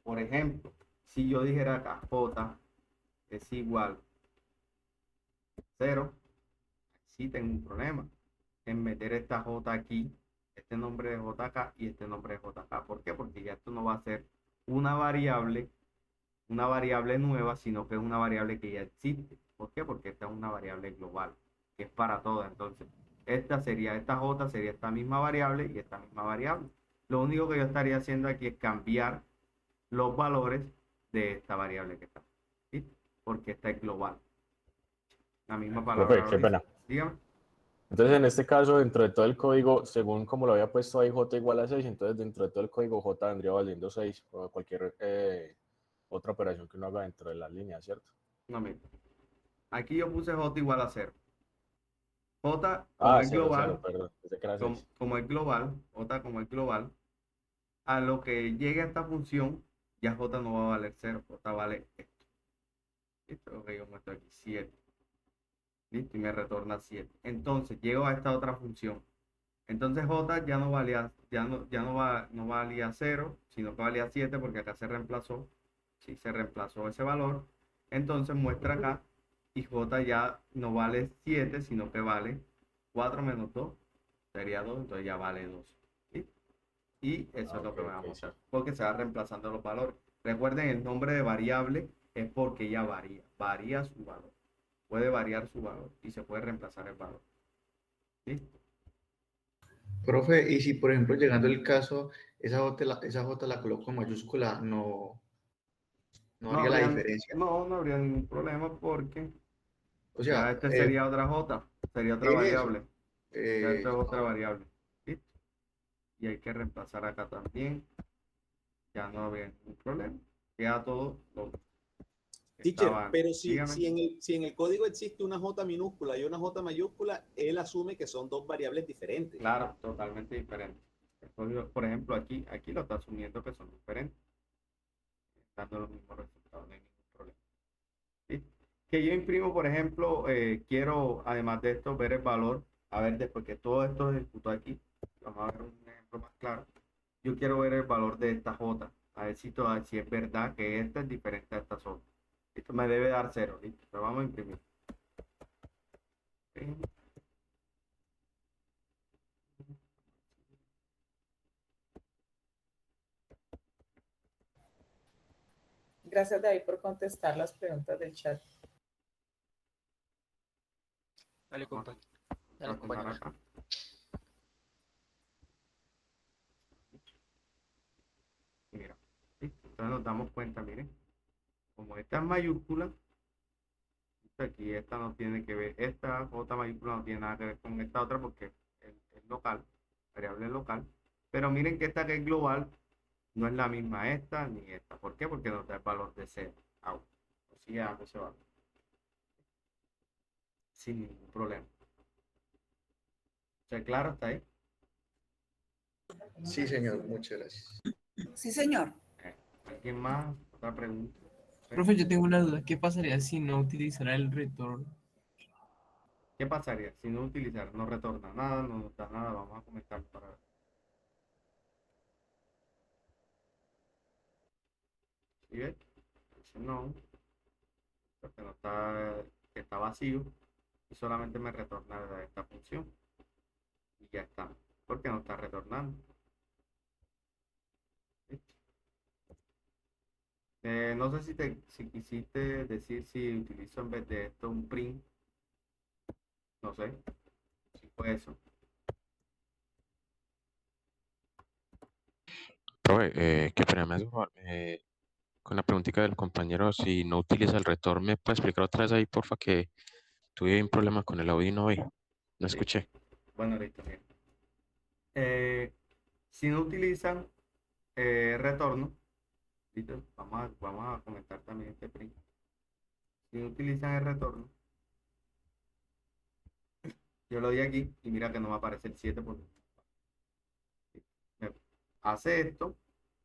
Por ejemplo, si yo dijera acá J es igual 0, sí tengo un problema en meter esta J aquí, este nombre de J acá y este nombre de J acá. ¿Por qué? Porque ya esto no va a ser una variable nueva, sino que es una variable que ya existe. ¿Por qué? Porque esta es una variable global, que es para todas. Entonces, esta J sería esta misma variable y esta misma variable. Lo único que yo estaría haciendo aquí es cambiar los valores de esta variable que está. ¿Sí? Porque esta es global. La misma palabra. Profe, qué pena. Dígame. Entonces, en este caso, dentro de todo el código, según como lo había puesto ahí, J igual a 6, entonces dentro de todo el código J vendría valiendo 6 o cualquier otra operación que uno haga dentro de la línea, ¿cierto? No, mira. Aquí yo puse J igual a 0. J como es 0, global, 0, perdón, pensé que era 6. como es global, J como es global, a lo que llegue a esta función, ya J no va a valer 0, J vale esto. Esto es lo que yo muestro aquí, 7. ¿Listo? Y me retorna 7. Entonces, llego a esta otra función. Entonces J ya no valía, no valía 0, sino que valía 7 porque acá se reemplazó. Sí, se reemplazó ese valor. Entonces muestra acá y J ya no vale 7, sino que vale 4 menos 2. Sería 2, entonces ya vale 2. ¿Sí? Y eso es lo que me va a mostrar. Porque se va reemplazando los valores. Recuerden, el nombre de variable es porque ya varía su valor. Puede variar su valor y se puede reemplazar el valor. ¿Listo? Profe, y si por ejemplo llegando el caso, esa J la coloco en mayúscula, no haría la diferencia. No habría ningún problema porque O sea, ya este sería otra J, sería otra eso. variable. Ya esta es otra variable. ¿Listo? Y hay que reemplazar acá también. Ya no habría ningún problema. Queda todo lo que Teacher, estaba. pero si Dígame. en el código existe una J minúscula y una J mayúscula, él asume que son dos variables diferentes. Claro, totalmente diferente. Por ejemplo, aquí lo está asumiendo que son diferentes, dando los mismos resultados, no hay ningún problema. ¿Sí? Que yo imprimo, por ejemplo, quiero, además de esto, ver el valor, a ver, después que todo esto se ejecutó aquí, vamos a ver un ejemplo más claro. Yo quiero ver el valor de esta J, a ver si es verdad que esta es diferente a esta J. Esto me debe dar 0, ¿listo? Lo vamos a imprimir. Ok. Gracias, David, por contestar las preguntas del chat. Dale, Vamos compañero. a Dale, tomar compañero. acá. Mira, ¿listo? Entonces nos damos cuenta, miren, como esta es mayúscula, aquí esta no tiene que ver, esta J mayúscula no tiene nada que ver con esta otra porque es local, variable local, pero miren que esta que es global no es la misma esta ni esta. ¿Por qué? Porque nos da el valor de 0. O sea, ese valor. Sin ningún problema. O sea, claro, está ahí. Sí, señor, muchas gracias. Sí, señor. ¿Alguien más? ¿Otra pregunta? Profe, yo tengo una duda. ¿Qué pasaría si no utilizara el retorno? ¿Qué pasaría si no utilizar? No retorna nada, no nos da nada. Vamos a comentar para ver. ¿Sí ves? Dice no, porque no está, que está vacío y solamente me retorna esta función. Y ya está. Porque no está retornando. ¿Listo? No sé si quisiste decir si utilizo en vez de esto un print. No sé. Si fue eso. Profe, qué pena, me hace un favor, con la preguntita del compañero, si no utiliza el retorno, ¿me puede explicar otra vez ahí, porfa, que tuve un problema con el audio y no vi, no escuché? Bueno, listo, bien. Si no utilizan retorno, ¿listo? Vamos a comentar también este print. Si no utilizan el retorno, yo lo doy aquí y mira que no me aparece el 7 porque me hace esto,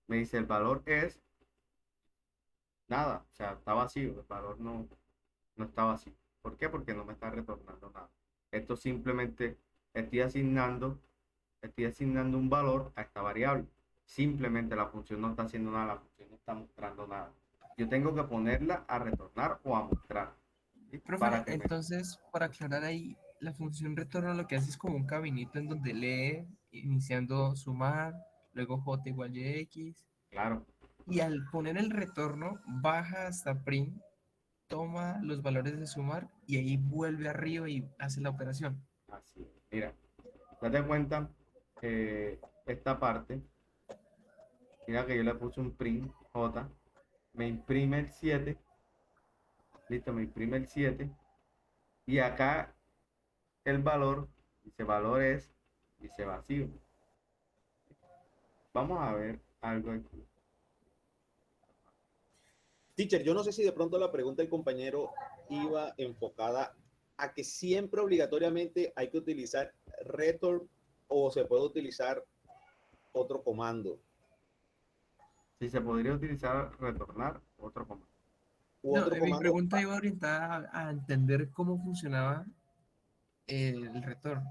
me dice el valor es nada, o sea, está vacío, el valor no está vacío. ¿Por qué? Porque no me está retornando nada. Esto simplemente estoy asignando un valor a esta variable. Simplemente la función no está haciendo nada, la función no está mostrando nada. Yo tengo que ponerla a retornar o a mostrar. ¿Sí? Profe, Para que me... entonces, para aclarar ahí, la función retorno lo que hace es como un caminito en donde lee, iniciando sumar, luego j igual yx. Claro. Y al poner el retorno, baja hasta print, toma los valores de sumar y ahí vuelve arriba y hace la operación. Así es. Mira, date cuenta esta parte. Mira que yo le puse un print J. Me imprime el 7. Listo, me imprime el 7. Y acá el valor, dice valor es, dice vacío. Vamos a ver algo aquí. Teacher, yo no sé si de pronto la pregunta del compañero iba enfocada a que siempre obligatoriamente hay que utilizar return o se puede utilizar otro comando. Si se podría utilizar retornar otro comando. No, mi pregunta iba orientada a entender cómo funcionaba el retorno.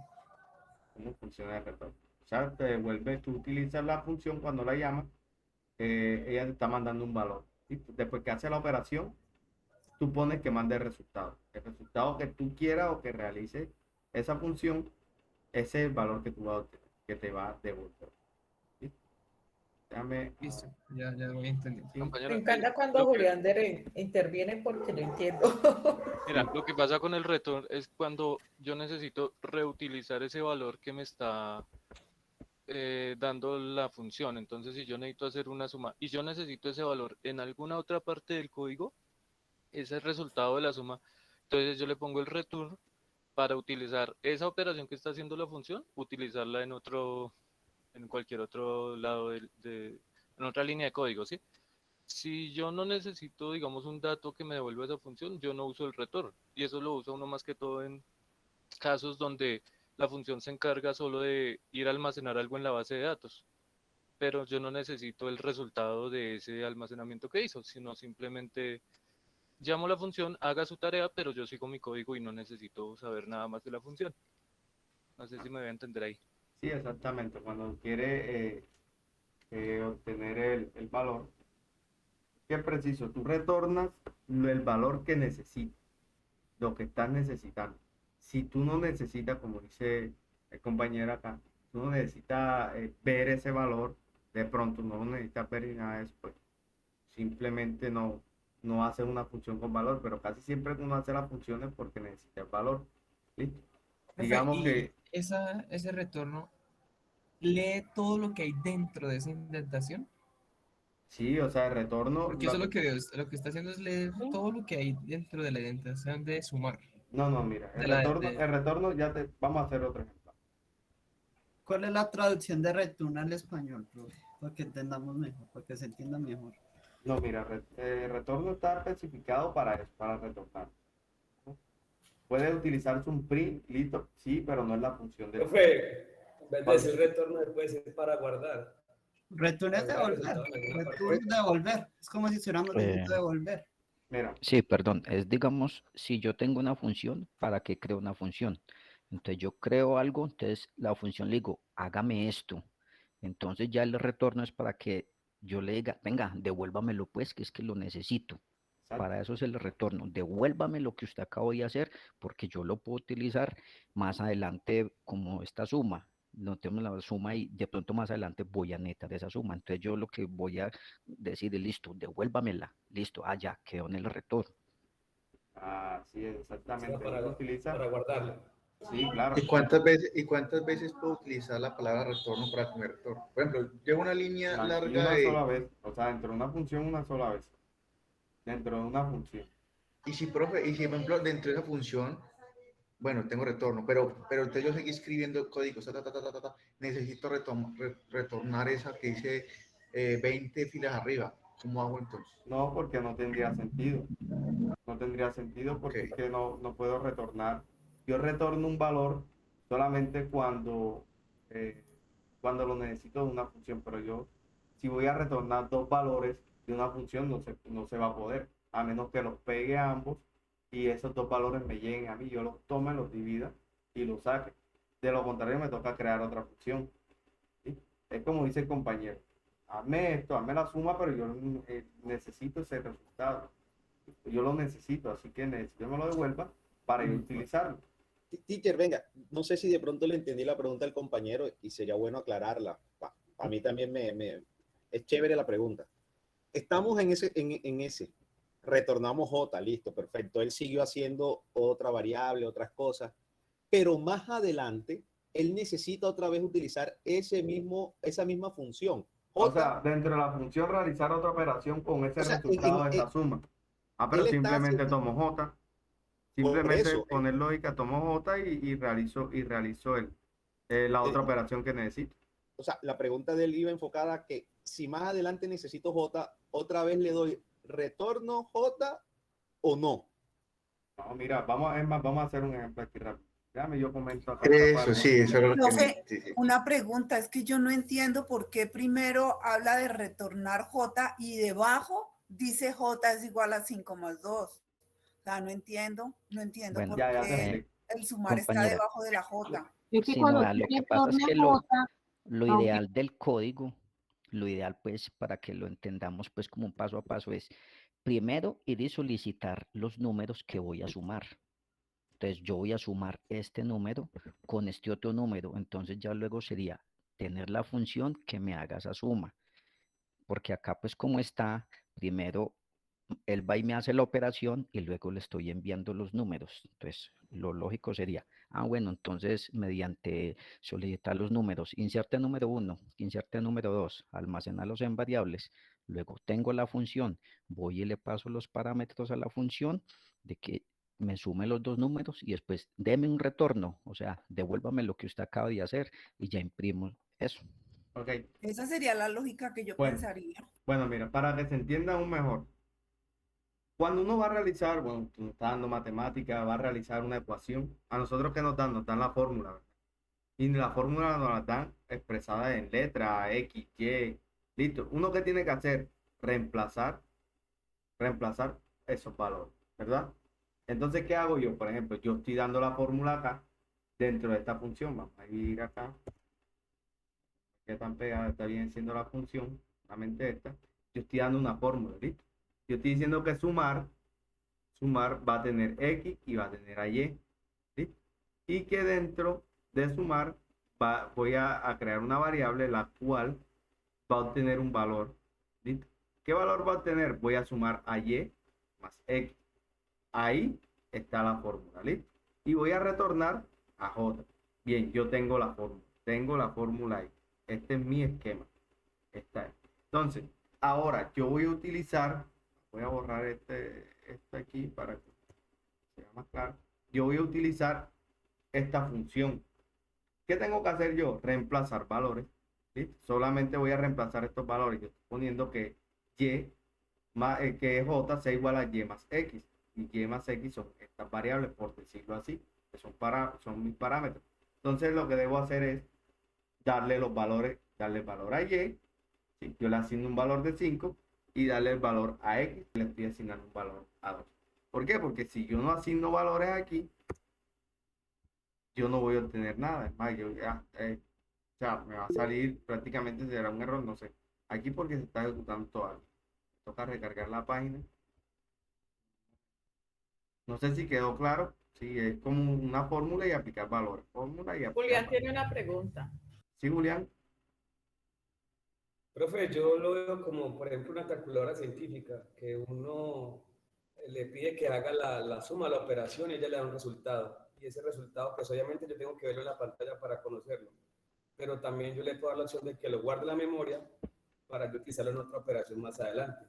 ¿Cómo funciona el retorno? O sea, te devuelve, tú utilizas la función cuando la llamas, ella te está mandando un valor. Y después que hace la operación, tú pones que mande el resultado. El resultado que tú quieras o que realice esa función, ese es el valor que tú vas a obtener, que te va a devolver. ¿Sí? Déjame. Listo, ya voy entendiendo. Me encanta cuando Julián interviene porque lo entiendo. Mira, lo que pasa con el return es cuando yo necesito reutilizar ese valor que me está dando la función. Entonces, si yo necesito hacer una suma y yo necesito ese valor en alguna otra parte del código, ese es el resultado de la suma. Entonces, yo le pongo el return para utilizar esa operación que está haciendo la función, utilizarla en cualquier otro lado en otra línea de código, ¿sí? Si yo no necesito, digamos, un dato que me devuelva esa función, yo no uso el return. Y eso lo usa uno más que todo en casos donde la función se encarga solo de ir a almacenar algo en la base de datos, pero yo no necesito el resultado de ese almacenamiento que hizo, sino simplemente llamo a la función, haga su tarea, pero yo sigo mi código y no necesito saber nada más de la función. No sé si me voy a entender ahí. Sí, exactamente. Cuando quiere obtener el valor, ¿qué es preciso? Tú retornas el valor que necesitas, lo que estás necesitando. Si tú no necesitas, como dice el compañero acá, tú no necesitas ver ese valor, de pronto no necesitas ver ni nada de eso, pues simplemente no hace una función con valor, pero casi siempre uno hace las funciones porque necesita el valor. ¿Listo? Profe, Digamos y que ese retorno lee todo lo que hay dentro de esa indentación. sí, o sea, el retorno, Porque eso es lo que veo, lo que está haciendo es leer todo lo que hay dentro de la indentación de sumar. no, mira, De la, el retorno vamos a hacer otro ejemplo. ¿Cuál es la traducción de return al español, profe? Para que entendamos mejor, para que se entienda mejor. No, mira, retorno está especificado para eso, para retornar. Puede utilizarse un print, listo, sí, pero no es la función de... Profe, en vez de decir retorno, puede ser para guardar. Return es devolver. Return es devolver. Es como si estuviéramos diciendo devolver. Mira. Sí, perdón, es digamos, si yo tengo una función, ¿para qué creo una función? Entonces yo creo algo, entonces la función le digo, hágame esto. Entonces ya el retorno es para que yo le diga, venga, devuélvamelo pues, que es que lo necesito. Para eso es el retorno. Devuélvame lo que usted acabó de hacer, porque yo lo puedo utilizar más adelante como esta suma. No tenemos la suma y de pronto más adelante voy a netar esa suma. Entonces yo lo que voy a decir es, listo, devuélvamela. Listo, ya quedó en el retorno. Ah, sí, exactamente. Para, Uno utiliza... para guardarlo. Sí, claro. ¿Y cuántas veces puedo utilizar la palabra retorno para que me retorne? Por ejemplo, llevo una línea Y larga una de... sola vez, o sea, dentro de una función una sola vez. Dentro de una función. Y si, profe, por ejemplo, dentro de esa función, bueno, tengo retorno, pero entonces yo seguí escribiendo códigos, necesito retornar esa que dice 20 filas arriba. ¿Cómo hago entonces? No, porque no tendría sentido. No tendría sentido porque es que no puedo retornar. Yo retorno un valor solamente cuando lo necesito de una función, pero yo, si voy a retornar dos valores de una función, no se va a poder, a menos que los pegue a ambos y esos dos valores me lleguen a mí, yo los tome, los divida y los saque. De lo contrario, me toca crear otra función. ¿Sí? Es como dice el compañero, hazme esto, hazme la suma, pero yo necesito ese resultado. Yo lo necesito, así que necesito que me lo devuelva para yo utilizarlo. Teacher, venga, no sé si de pronto le entendí la pregunta al compañero y sería bueno aclararla. A mí también es chévere la pregunta. Estamos en ese. Retornamos J, listo, perfecto. Él siguió haciendo otra variable, otras cosas, pero más adelante él necesita otra vez utilizar esa misma función. O sea, dentro de la función realizar otra operación con ese resultado de esa suma. Pero simplemente tomo J. Simplemente poner lógica, tomo J y realizo la otra operación que necesito. O sea, la pregunta de él iba enfocada a que si más adelante necesito J, otra vez le doy retorno J o no. No, mira, vamos a hacer un ejemplo aquí rápido. Déjame, yo comento acá. Eso es lo Profe, que... Sí. una pregunta, es que yo no entiendo por qué primero habla de retornar J y debajo dice J es igual a 5 más 2. O sea, no entiendo Bueno, por qué el sumar está compañera, debajo de la J. sí, no, lo que pasa es que lo ideal del código, lo ideal pues para que lo entendamos pues como un paso a paso es primero ir y solicitar los números que voy a sumar. Entonces yo voy a sumar este número con este otro número. Entonces ya luego sería tener la función que me haga esa suma. Porque acá pues como está, primero él va y me hace la operación y luego le estoy enviando los números. Entonces, lo lógico sería, bueno, entonces mediante solicitar los números, inserte número 1, inserte número 2, almacenarlos en variables, luego tengo la función, voy y le paso los parámetros a la función de que me sume los dos números y después deme un retorno, o sea, devuélvame lo que usted acaba de hacer y ya imprimo eso. Okay. Esa sería la lógica que yo pensaría. Bueno, mira, para que se entienda aún mejor, cuando uno va a realizar, bueno, tú está dando matemática, va a realizar una ecuación, a nosotros que nos dan la fórmula, ¿verdad? Y la fórmula nos la dan expresada en letra X, Y. Listo. Uno que tiene que hacer, reemplazar esos valores, ¿verdad? Entonces, ¿qué hago yo? Por ejemplo, yo estoy dando la fórmula acá, dentro de esta función. Vamos a ir acá. Que tan pegada está bien siendo la función, solamente esta. Yo estoy dando una fórmula, ¿listo? Yo estoy diciendo que sumar va a tener X y va a tener a Y, ¿listo? Y que dentro de sumar voy a crear una variable la cual va a obtener un valor, ¿listo? ¿Qué valor va a obtener? Voy a sumar a Y más X. Ahí está la fórmula, ¿listo? Y voy a retornar a J. Bien, yo tengo la fórmula ahí. Este es mi esquema. Está ahí. Entonces, ahora yo voy a utilizar, voy a borrar este aquí para que sea más claro. Yo voy a utilizar esta función. ¿Qué tengo que hacer yo? Reemplazar valores. ¿Sí? Solamente voy a reemplazar estos valores. Yo estoy poniendo que Y más, que J sea igual a Y más X. Y Y más X son estas variables, por decirlo así, que son mis parámetros. Entonces lo que debo hacer es darle valor a Y. ¿Sí? Yo le asigno un valor de 5 y darle el valor a X. Le estoy asignando un valor a 2. ¿Por qué? Porque si yo no asigno valores aquí, yo no voy a obtener nada. Es más, o sea, me va a salir, prácticamente será un error, no sé. Aquí porque se está ejecutando todo algo. Toca recargar la página. No sé si quedó claro. Sí, es como una fórmula y aplicar valores. Fórmula y aplicar Julián valores. tiene una pregunta. Sí, Julián. Profe, yo lo veo como, por ejemplo, una calculadora científica, que uno le pide que haga la suma, la operación y ella le da un resultado. Y ese resultado, pues obviamente yo tengo que verlo en la pantalla para conocerlo. Pero también yo le puedo dar la opción de que lo guarde en la memoria para yo utilizarlo en otra operación más adelante.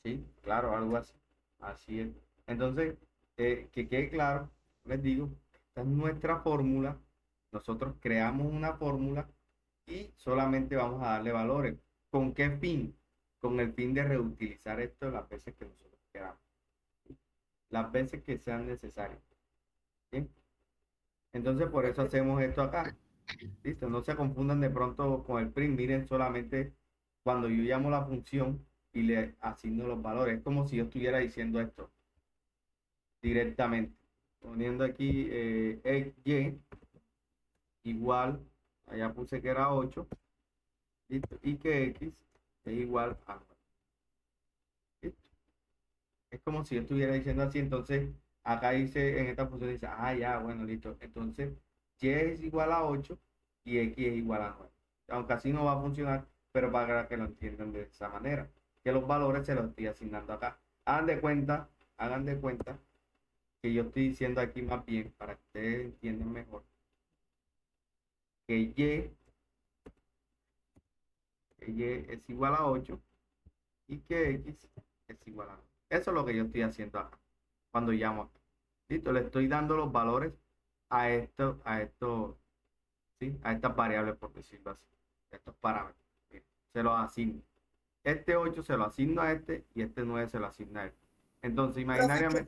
Sí, claro, algo así. Así es. Entonces, que quede claro, les digo, esta es nuestra fórmula. Nosotros creamos una fórmula y solamente vamos a darle valores. ¿Con qué fin? Con el fin de reutilizar esto las veces que nosotros queramos. Las veces que sean necesarias. ¿Sí? Entonces, por eso hacemos esto acá. ¿Listo? No se confundan de pronto con el print. Miren solamente cuando yo llamo la función y le asigno los valores. Es como si yo estuviera diciendo esto directamente. Poniendo aquí Y igual, allá puse que era 8. ¿Listo? Y que X es igual a 9. ¿Listo? Es como si yo estuviera diciendo así. Entonces, acá dice, en esta función dice, ya, bueno, listo. Entonces, Y es igual a 8 y X es igual a 9. Aunque así no va a funcionar, pero para que lo entiendan de esa manera. Que los valores se los estoy asignando acá. Hagan de cuenta que yo estoy diciendo aquí más bien, para que ustedes entiendan mejor, que Y es igual a 8 y que X es igual a 9. Eso es lo que yo estoy haciendo acá, cuando llamo acá. ¿Listo? Le estoy dando los valores a ¿sí? A estas variables, por decirlo así, a estos parámetros. Bien, se los asigno. Este 8 se lo asigno a este y este 9 se lo asigna a este. Entonces, imaginariamente...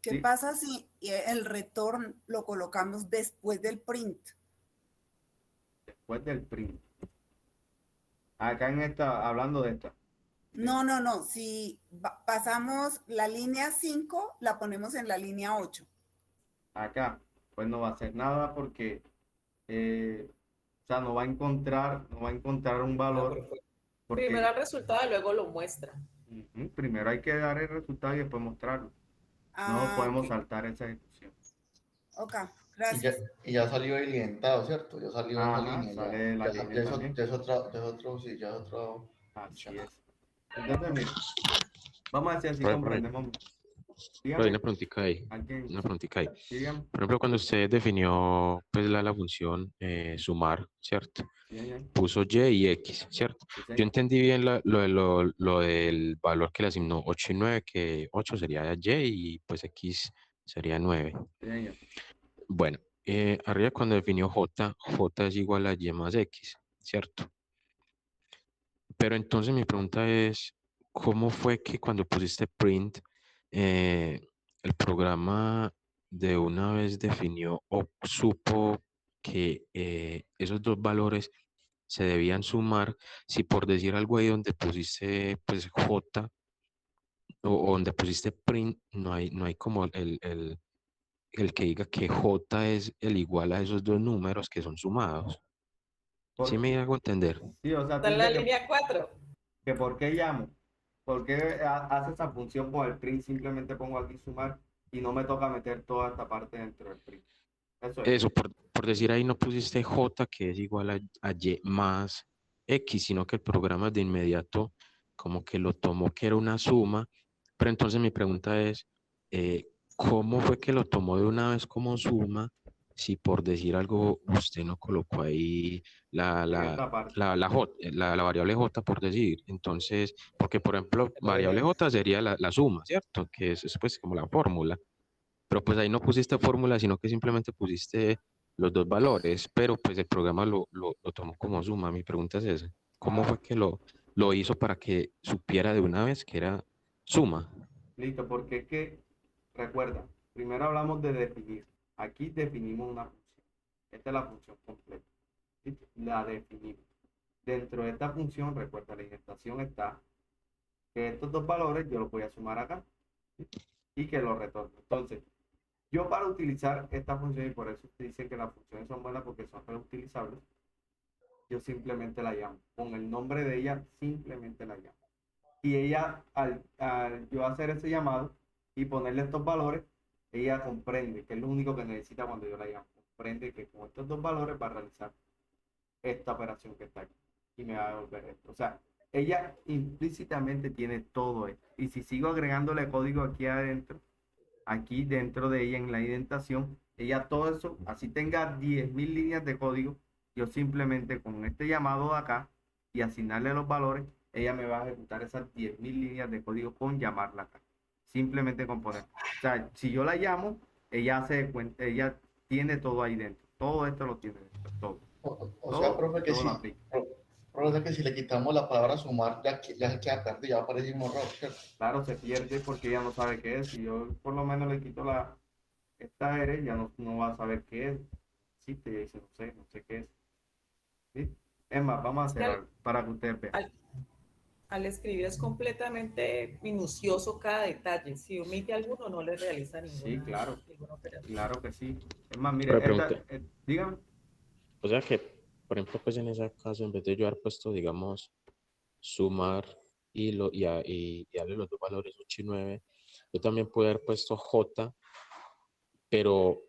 ¿Qué ¿sí? pasa si el retorno lo colocamos después del print? Después del print. Acá en esta, hablando de esta. No. Si pasamos la línea 5, la ponemos en la línea 8. Acá, pues no va a hacer nada porque, o sea, no va a encontrar un valor. Porque, Primero el resultado y luego lo muestra. Primero hay que dar el resultado y después mostrarlo. No podemos saltar esa ejecución. Ok, gracias. Y ya salió evidentado, ¿cierto? Ya salió esa línea. Sale la línea también. Ya es otro. Así es. Entonces, mira, vamos a decir así, comprendemos. Pero hay una preguntita ahí. Una preguntita ahí. Por ejemplo, cuando usted definió pues, la función sumar, ¿cierto? Puso Y y X, ¿cierto? Yo entendí bien lo del valor que le asignó 8 y 9, que 8 sería Y y pues X sería 9. Bueno, arriba cuando definió J es igual a Y más X, ¿cierto? Pero entonces mi pregunta es, ¿cómo fue que cuando pusiste print, el programa de una vez definió o supo que esos dos valores se debían sumar si por decir algo ahí donde pusiste pues J o donde pusiste print, no hay como el que diga que J es el igual a esos dos números que son sumados. ¿Sí me hago entender? Sí, o sea, Está en la línea 4. que por qué llamo, por qué hace esa función con el print, simplemente pongo aquí sumar y no me toca meter toda esta parte dentro del print. Eso es. Eso, por decir ahí no pusiste J que es igual a Y más X, sino que el programa de inmediato como que lo tomó que era una suma. Pero entonces mi pregunta es, ¿cómo fue que lo tomó de una vez como suma si por decir algo usted no colocó ahí la variable J por decir? Entonces, porque por ejemplo, variable J sería la suma, ¿cierto? Que es pues como la fórmula. Pero pues ahí no pusiste fórmula, sino que simplemente pusiste los dos valores, pero pues el programa lo tomó como suma. Mi pregunta es esa. ¿Cómo fue que lo hizo para que supiera de una vez que era suma? Listo, porque es que, recuerda, primero hablamos de definir. Aquí definimos una función. Esta es la función completa. ¿Listo? La definimos. Dentro de esta función, recuerda, la indentación está que estos dos valores yo los voy a sumar acá, ¿sí? Y que los retorno. Entonces, yo para utilizar esta función, y por eso te dicen que las funciones son buenas porque son reutilizables, yo simplemente la llamo. Con el nombre de ella, simplemente la llamo. Y ella, al yo hacer ese llamado y ponerle estos valores, ella comprende, que es lo único que necesita cuando yo la llamo. Comprende que con estos dos valores va a realizar esta operación que está aquí. Y me va a devolver esto. O sea, ella implícitamente tiene todo esto. Y si sigo agregándole código aquí adentro, aquí dentro de ella en la indentación, ella todo eso, así tenga 10.000 líneas de código, yo simplemente con este llamado de acá y asignarle los valores, ella me va a ejecutar esas 10.000 líneas de código con llamarla acá. Simplemente con poner. O sea, si yo la llamo, ella hace cuenta, ella tiene todo ahí dentro. Todo esto lo tiene dentro, todo. O sea, profe, que todo lo sí. aplica. Profe, que si le quitamos la palabra sumar, ya se queda perdido, ya aparece un error, ¿cierto? Claro, se pierde porque ella no sabe qué es. Si yo por lo menos le quito esta R, ya no va a saber qué es. Sí, te dice, no sé qué es. ¿Sí? Es más, vamos a hacer algo para que ustedes vean. Al escribir es completamente minucioso cada detalle. Si omite alguno, no le realiza Sí, claro. ninguna operación. Claro que sí. Es más, mire, dígame. O sea que, por ejemplo, pues en ese caso, en vez de yo haber puesto, digamos, sumar y darle los dos valores 8 y 9, yo también pude haber puesto J, pero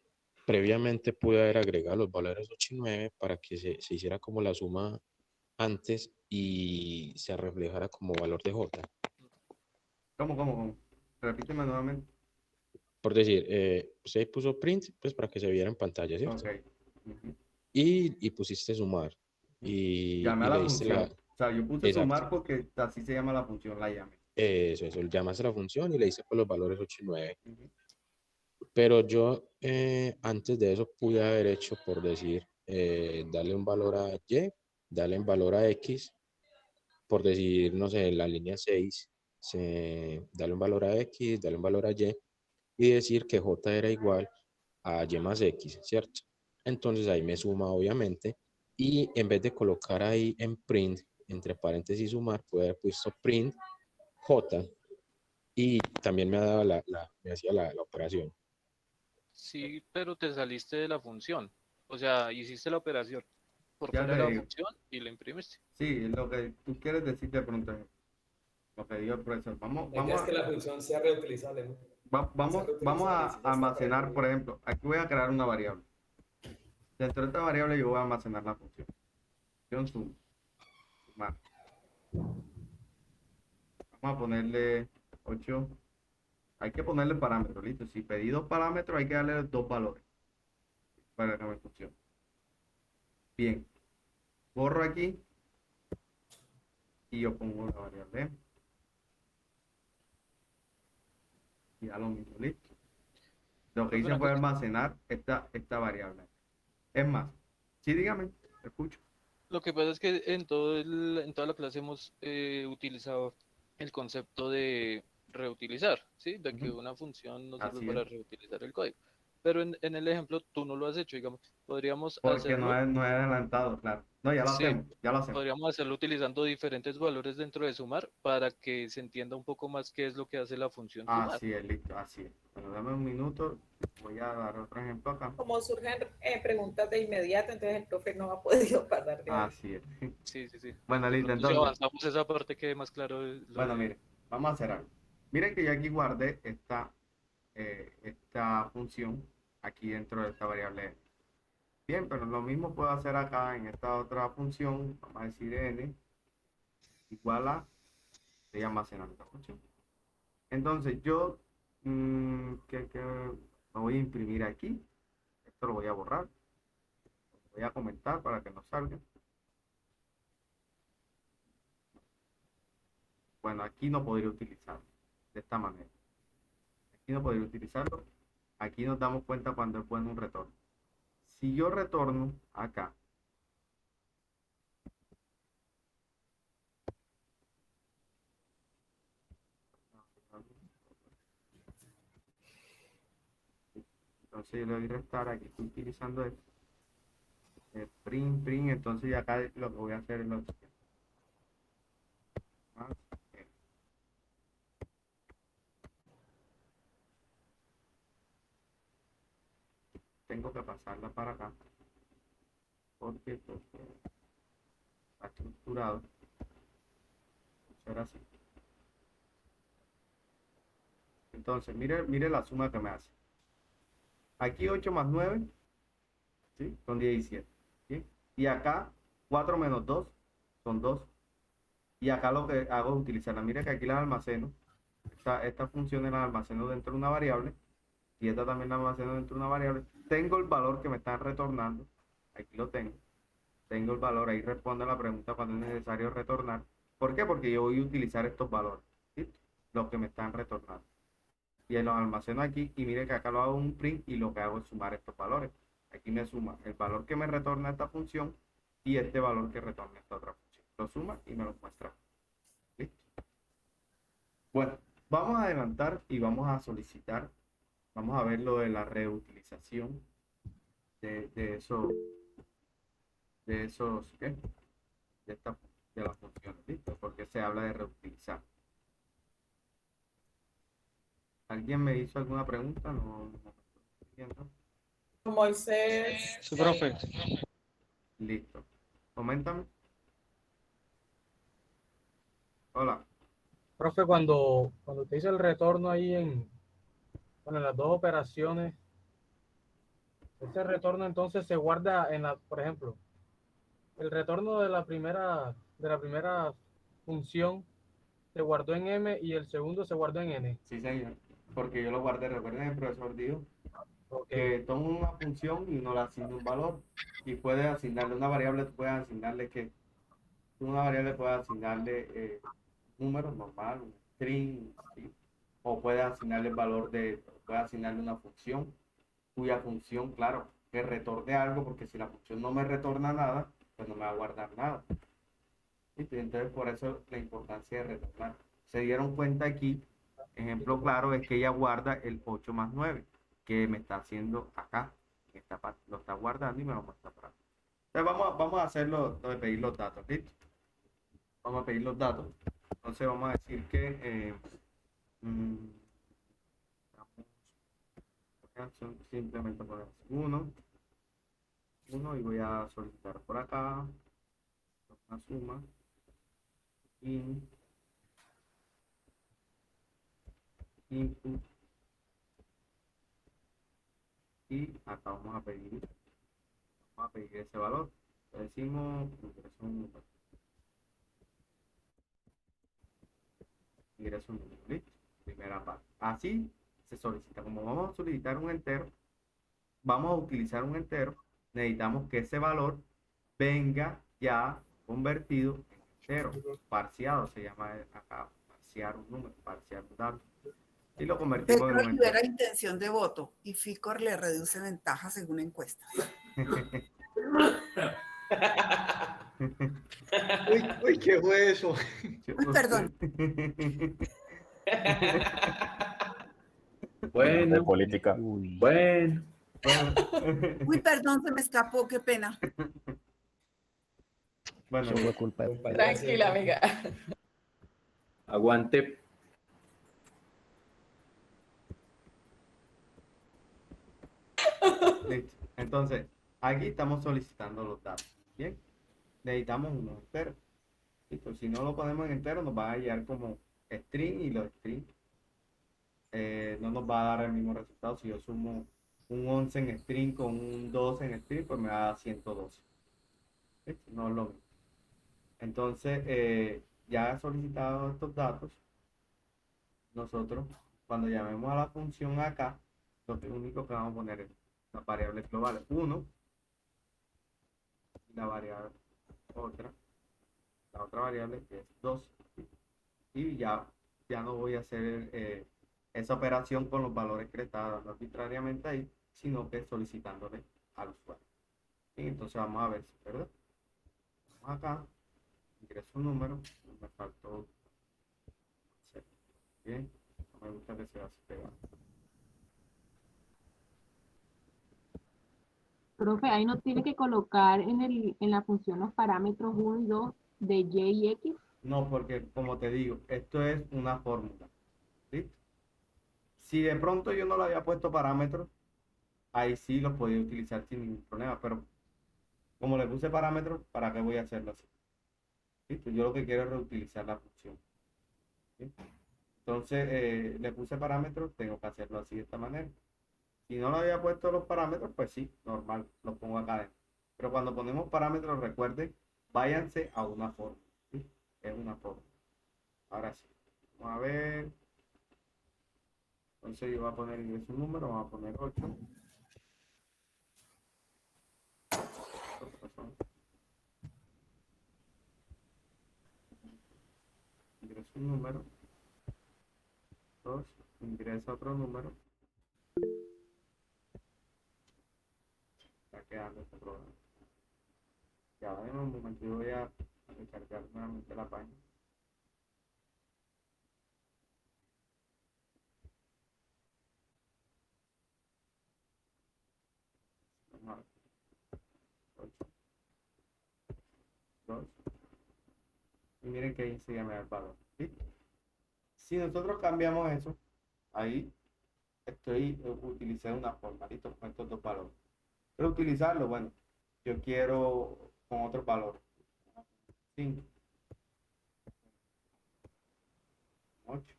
previamente pude haber agregado los valores 8 y 9 para que se hiciera como la suma antes y se reflejara como valor de J. ¿Cómo? Repíteme nuevamente. Por decir, usted puso print pues para que se viera en pantalla, ¿cierto? Ok. Y pusiste sumar. Y Llamé a le la diste función. O sea, yo puse Exacto. sumar porque así se llama la función, la llamé. Eso, llamaste a la función y le dice pues, los valores 8 y 9. Pero yo antes de eso pude haber hecho, por decir, darle un valor a Y, darle un valor a X, por decir, no sé, en la línea 6, darle un valor a X, darle un valor a y decir que J era igual a Y más X, ¿cierto? Entonces ahí me suma, obviamente, y en vez de colocar ahí en print, entre paréntesis sumar, puede haber puesto print J, y también me daba me hacía la operación. Sí, pero te saliste de la función. O sea, hiciste la operación por Ya fuera te de la digo. función y la imprimiste. Sí, lo que tú quieres decir de pronto es lo que dijo el profesor. La idea es que la función sea reutilizable, ¿no? Vamos a almacenar, por ejemplo, aquí voy a crear una variable. Dentro de esta variable yo voy a almacenar la función. Sumar. Vamos a ponerle 8. Hay que ponerle parámetros, listo. Si pedí 2 parámetros, hay que darle 2 valores para que me funcione. Bien. Borro aquí y yo pongo la variable. Y da lo mismo, listo. Lo que hice fue almacenar esta variable. Es más, sí, dígame, te escucho. Lo que pasa es que en toda la clase hemos utilizado el concepto de reutilizar, ¿sí? De que una función nos sirve para reutilizar el código. Pero en el ejemplo tú no lo has hecho, digamos. Podríamos Porque hacerlo. no he adelantado, claro. No, ya lo Sí, hacemos, ya lo hacemos. podríamos hacerlo utilizando diferentes valores dentro de sumar para que se entienda un poco más qué es lo que hace la función sumar. Así es, listo, así es. Bueno, dame un minuto, voy a dar otro ejemplo acá. Como surgen preguntas de inmediato, entonces el profe no ha podido pasar de ahí. Así es. Sí, sí, sí. Bueno, De listo, pronto, si entonces. avanzamos esa parte quede más claro. Bueno, miren, vamos a hacer algo. Miren que yo aquí guardé esta función aquí dentro de esta variable n. Bien, pero lo mismo puedo hacer acá en esta otra función. Vamos a decir n igual a, estoy almacenando esta función. Entonces yo me voy a imprimir aquí. Esto lo voy a borrar. Lo voy a comentar para que no salga. Bueno, aquí no podría utilizarlo de esta manera. Aquí no podría utilizarlo. Aquí nos damos cuenta cuando es bueno un retorno. Si yo retorno acá, entonces yo le doy restar, aquí estoy utilizando esto. Print, entonces ya acá lo que voy a hacer es lo siguiente. Tengo que pasarla para acá porque está estructurado. Será así. Entonces, mire la suma que me hace. Aquí 8 más 9, ¿sí? Son 17. ¿Sí? Y acá 4 menos 2 son 2. Y acá lo que hago es utilizarla. Mire que aquí las almaceno. Esta función las almaceno dentro de una variable. Y esta también la almaceno dentro de una variable. Tengo el valor que me están retornando. Aquí lo tengo. Tengo el valor. Ahí respondo a la pregunta cuando es necesario retornar. ¿Por qué? Porque yo voy a utilizar estos valores. ¿Sí? Los que me están retornando. Y los almaceno aquí. Y mire que acá lo hago un print. Y lo que hago es sumar estos valores. Aquí me suma el valor que me retorna esta función. Y este valor que retorna esta otra función. Lo suma y me lo muestra. ¿Listo? Bueno, vamos a adelantar y vamos a solicitar. Vamos a ver lo de la reutilización de esos, ¿qué? De las funciones, ¿listo? Porque se habla de reutilizar. ¿Alguien me hizo alguna pregunta? No estoy viendo. Moisés. Sí, profe. Listo. Coméntame. Hola. Profe, cuando usted hizo el retorno ahí en las dos operaciones, ese retorno entonces se guarda por ejemplo, el retorno de la primera función se guardó en M y el segundo se guardó en N. Sí, señor. Porque yo lo guardé. Recuerden, el profesor dijo que toma una función y uno le asigna un valor. Y puedes asignarle una variable, puedes asignarle que una variable puede asignarle números normal, un string, ¿sí? O puede asignarle el valor puede asignarle una función, cuya función, claro, que retorne algo, porque si la función no me retorna nada, pues no me va a guardar nada. ¿Viste? Entonces, por eso la importancia de retornar. Se dieron cuenta aquí, ejemplo claro, es que ella guarda el 8 más 9, que me está haciendo acá. Esta parte lo está guardando y me lo muestra para acá. Entonces, vamos a hacerlo, de pedir los datos, ¿listo? Vamos a pedir los datos. Entonces, vamos a decir que simplemente poner 1 y voy a solicitar por acá una suma input y acá vamos a pedir ese valor. Le decimos ingreso un número, ¿listo? Primera parte. Así se solicita. Como vamos a solicitar un entero, vamos a utilizar un entero, necesitamos que ese valor venga ya convertido en entero, parciado, se llama acá, parciar un número, parciar un dato. Y lo convertimos en un entero. Libera intención de voto y FICOR le reduce ventaja según encuesta. Uy, ¿qué fue eso? Uy, perdón. De política. Bueno. Uy, perdón, se me escapó, qué pena. Bueno, Eso fue culpa de... Tranquila, amiga. Aguante. listo. Entonces, aquí estamos solicitando los datos. Bien, necesitamos uno entero. Listo. Si no lo ponemos en entero, nos va a llegar como string y los string no nos va a dar el mismo resultado. Si yo sumo un 11 en string con un 12 en string, pues me va a dar 112. ¿Listo? No es lo mismo. Entonces, ya solicitado estos datos, nosotros cuando llamemos a la función acá, lo único que vamos a poner es las variables globales 1 y la variable la otra variable que es 2, y ya no voy a hacer esa operación con los valores que le está dando arbitrariamente ahí, sino que solicitándole al usuario. Y entonces vamos a ver si, ¿verdad? Vamos acá, ingreso un número, me faltó 0. Bien, no me gusta que sea así pegado. Profe, ahí no tiene que colocar en la función los parámetros 1 y 2 de Y y X. No, porque como te digo, esto es una fórmula. ¿Listo? Si de pronto yo no le había puesto parámetros, ahí sí los podía utilizar sin ningún problema, pero como le puse parámetros, ¿para qué voy a hacerlo así? ¿Listo? Yo lo que quiero es reutilizar la función. ¿Sí? Entonces, le puse parámetros, tengo que hacerlo así de esta manera. Si no le había puesto los parámetros, pues sí, normal, los pongo acá adentro. Pero cuando ponemos parámetros, recuerden, váyanse a una fórmula. ¿Sí? Es una fórmula. Ahora sí, vamos a ver. Entonces yo voy a poner ingreso un número, vamos a poner 8. Ingreso un número. 2. Ingresa otro número. Está quedando este programa. Ya en un momento yo voy a recargar nuevamente la página. Vamos a ver. 8, 2. Y miren que ahí se llama el valor. ¿Sí? Si nosotros cambiamos eso, ahí utilicé una forma, listo, con estos dos valores. Pero utilizarlo, bueno, yo quiero con otros valores. 5, 8.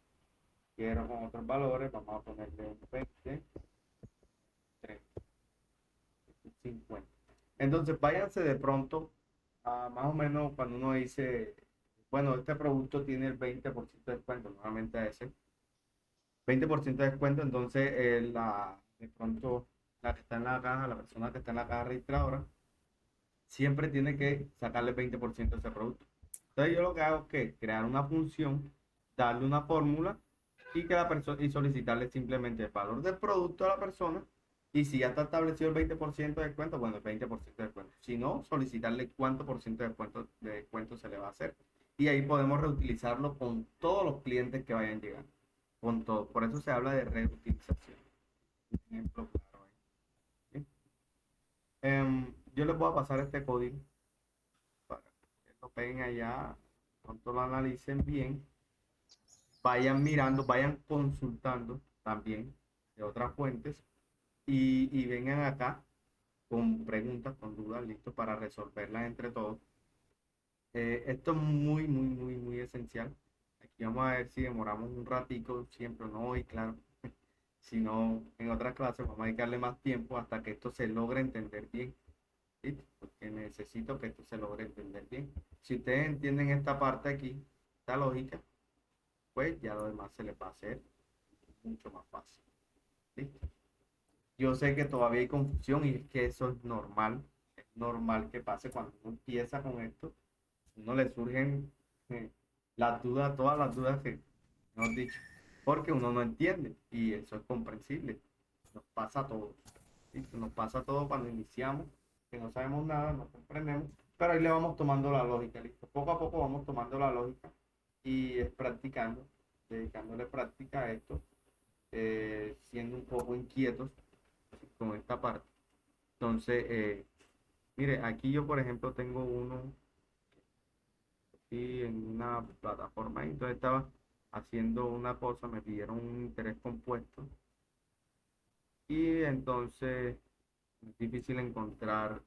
Quiero con otros valores, vamos a ponerle un 20, 30, 50. Entonces váyanse de pronto a más o menos cuando uno dice, bueno, este producto tiene el 20% de descuento, normalmente ese 20% de descuento, entonces de pronto la que está en la caja, la persona que está en la caja registradora, siempre tiene que sacarle 20% de ese producto. Entonces yo lo que hago es que crear una función, darle una fórmula y que la persona y solicitarle simplemente el valor del producto a la persona, y si ya está establecido el 20% de descuento, bueno, el 20% de descuento. Si no, solicitarle cuánto por ciento de descuento se le va a hacer. Y ahí podemos reutilizarlo con todos los clientes que vayan llegando. Con todo. Por eso se habla de reutilización. Un ejemplo claro ahí. ¿Sí? Yo les voy a pasar este código para que lo peguen allá, pronto lo analicen bien, vayan mirando, vayan consultando también de otras fuentes y vengan acá con preguntas, con dudas, listos para resolverlas entre todos. Esto es muy esencial. Aquí vamos a ver si demoramos un ratico, siempre no hoy, claro, sino en otras clases vamos a dedicarle más tiempo hasta que esto se logre entender bien. ¿Sí? Porque necesito que esto se logre entender bien. Si ustedes entienden esta parte aquí, esta lógica, pues ya lo demás se les va a hacer mucho más fácil. ¿Listo? Yo sé que todavía hay confusión y es que eso es normal que pase cuando uno empieza con esto, uno le surgen las dudas, todas las dudas que hemos dicho, porque uno no entiende y eso es comprensible, nos pasa a todos, ¿listo? Nos pasa a todos cuando iniciamos, que no sabemos nada, no comprendemos, pero ahí le vamos tomando la lógica, ¿listo? Poco a poco vamos tomando la lógica y practicando, dedicándole práctica a esto, siendo un poco inquietos con esta parte. Entonces, mire, aquí yo, por ejemplo, tengo uno aquí en una plataforma, y entonces estaba haciendo una cosa, me pidieron un interés compuesto, y entonces es difícil encontrar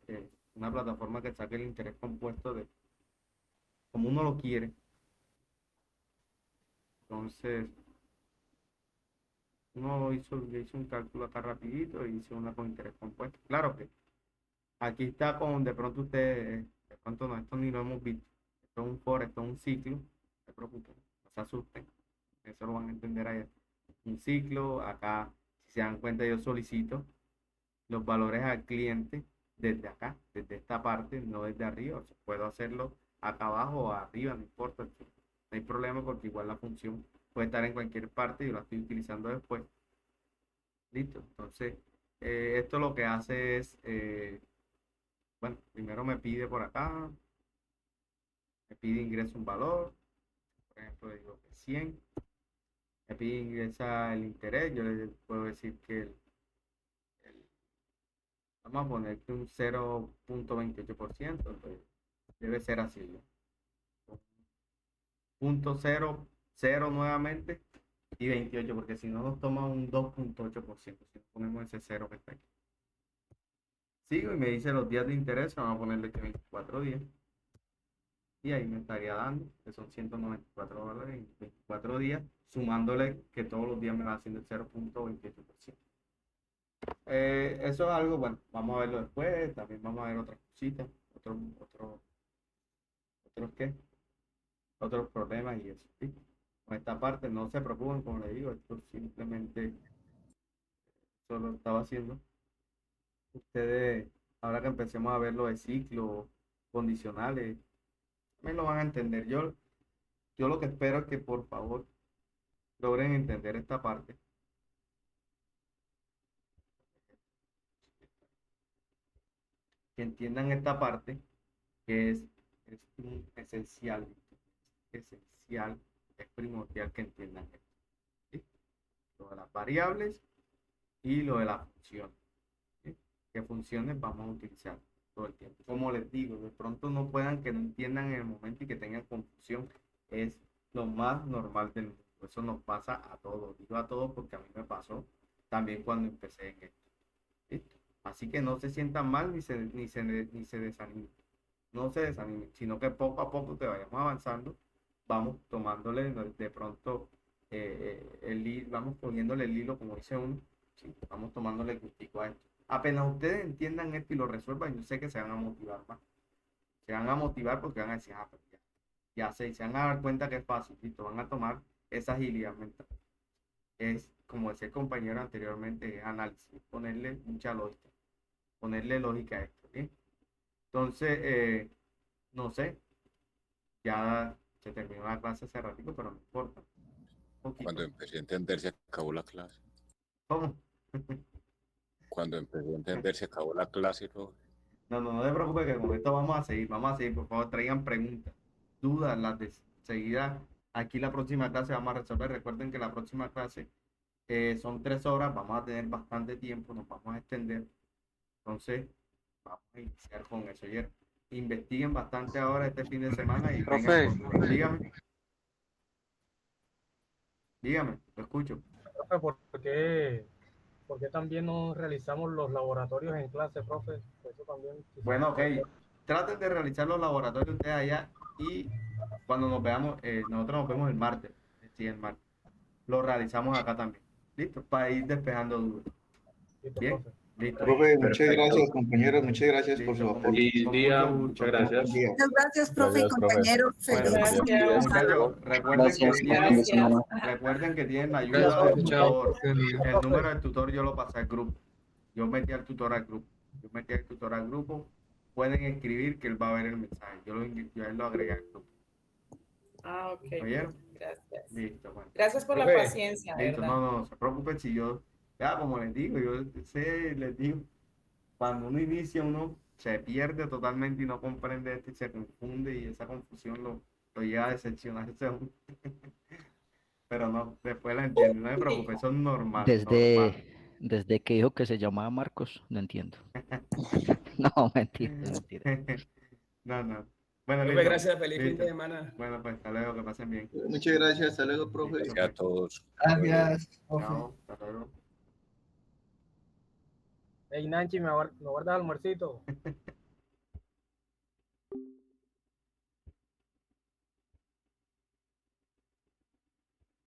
una plataforma que saque el interés compuesto de como uno lo quiere. Entonces, yo hice un cálculo acá rapidito y hice una con interés compuesto. Claro que aquí está con, de pronto ustedes, de pronto no, esto ni lo hemos visto. Esto es un for, esto es un ciclo, no se preocupen, no se asusten, eso lo van a entender allá. Un ciclo, acá, si se dan cuenta, yo solicito los valores al cliente desde acá, desde esta parte, no desde arriba. O sea, puedo hacerlo acá abajo o arriba, no importa, no hay problema porque igual la función puede estar en cualquier parte y yo la estoy utilizando después. Listo, entonces esto lo que hace es, bueno, primero me pide por acá, me pide ingreso un valor, por ejemplo le digo que 100, me pide ingresa el interés, yo le puedo decir que vamos a poner que un 0.28%, entonces debe ser así, ¿no? Punto 0 nuevamente y 28, porque si no nos toma un 2.8%, si no ponemos ese 0 que está aquí. Sigo y me dice los días de interés, vamos a ponerle que 24 días. Y ahí me estaría dando, que son $194 en 24 días, sumándole que todos los días me va haciendo el 0.28%. Eso es algo, bueno, vamos a verlo después, también vamos a ver otras cositas, otros problemas y eso, ¿sí? Con esta parte no se preocupen, como le digo, esto simplemente solo estaba haciendo. Ustedes, ahora que empecemos a ver lo de ciclos condicionales, me lo van a entender. Yo lo que espero es que por favor logren entender esta parte. Que entiendan esta parte que es esencial, es primordial que entiendan esto, ¿sí? Lo de las variables y lo de las funciones, ¿sí? ¿Qué funciones vamos a utilizar todo el tiempo? Como les digo, de pronto no puedan que no entiendan en el momento y que tengan confusión, es lo más normal del mundo. Eso nos pasa a todos, digo a todos porque a mí me pasó también cuando empecé en esto. ¿Listo? Así que no se sientan mal ni se desanimen. No se desanimen, sino que poco a poco que vayamos avanzando, vamos tomándole de pronto vamos poniéndole el hilo, como dice uno, ¿sí? Vamos tomándole el gustico a esto. Apenas ustedes entiendan esto y lo resuelvan, yo sé que se van a motivar más. Se van a motivar porque van a decir, pero ya sé, se van a dar cuenta que es fácil, ¿listo? Van a tomar esa agilidad mental. Es, como decía el compañero anteriormente, es análisis, ponerle mucha lógica, ponerle lógica a esto, ¿sí? Entonces, no sé, ya se terminó la clase hace ratito, pero no importa. Cuando empecé a entender se acabó la clase. ¿Cómo? Cuando empecé a entender se acabó la clase, ¿no? No te preocupes que con esto vamos a seguir, por favor traigan preguntas, dudas, las de seguida, aquí la próxima clase vamos a resolver. Recuerden que la próxima clase son 3 horas, vamos a tener bastante tiempo, nos vamos a extender, entonces vamos a iniciar con eso. Ayer investiguen bastante ahora este fin de semana y Profe. dígame, lo escucho. Profe, ¿por qué también no realizamos los laboratorios en clase, profe? Eso también quizás. Bueno, ok, traten de realizar los laboratorios ustedes allá y cuando nos veamos, nosotros nos vemos el martes, sí, el martes, lo realizamos acá también, listo, para ir despejando dudas. Bien, listo. Profe, muchas gracias, compañeros, muchas gracias por su apoyo. Feliz día, muchas gracias. Muchas gracias, profe y compañeros. Recuerden que tienen la ayuda del tutor. El número del tutor yo lo pasé al grupo. Yo metí al tutor al grupo. Pueden escribir que él va a ver el mensaje. Yo a él lo agregué al grupo. Ah, ok. ¿Oyeron? Gracias. Listo, bueno. Gracias por la paciencia, Listo, ¿verdad? no se preocupen si yo, ya como les digo, les digo, cuando uno inicia, uno se pierde totalmente y no comprende esto y se confunde y esa confusión lo lleva a decepcionarse a uno. Pero no, después la entiendo, no se preocupe, eso es normal. Desde que dijo que se llamaba Marcos, no entiendo. No, mentira, mentira. No. Bueno, Profe, listo. gracias, feliz fin Listo. de semana. Bueno, pues hasta luego, que pasen bien. Muchas gracias, hasta luego, profe. Listo, Gracias a todos. Gracias, profe. Chao, hasta luego. Ey, Nanchi, ¿me guardas almuercito?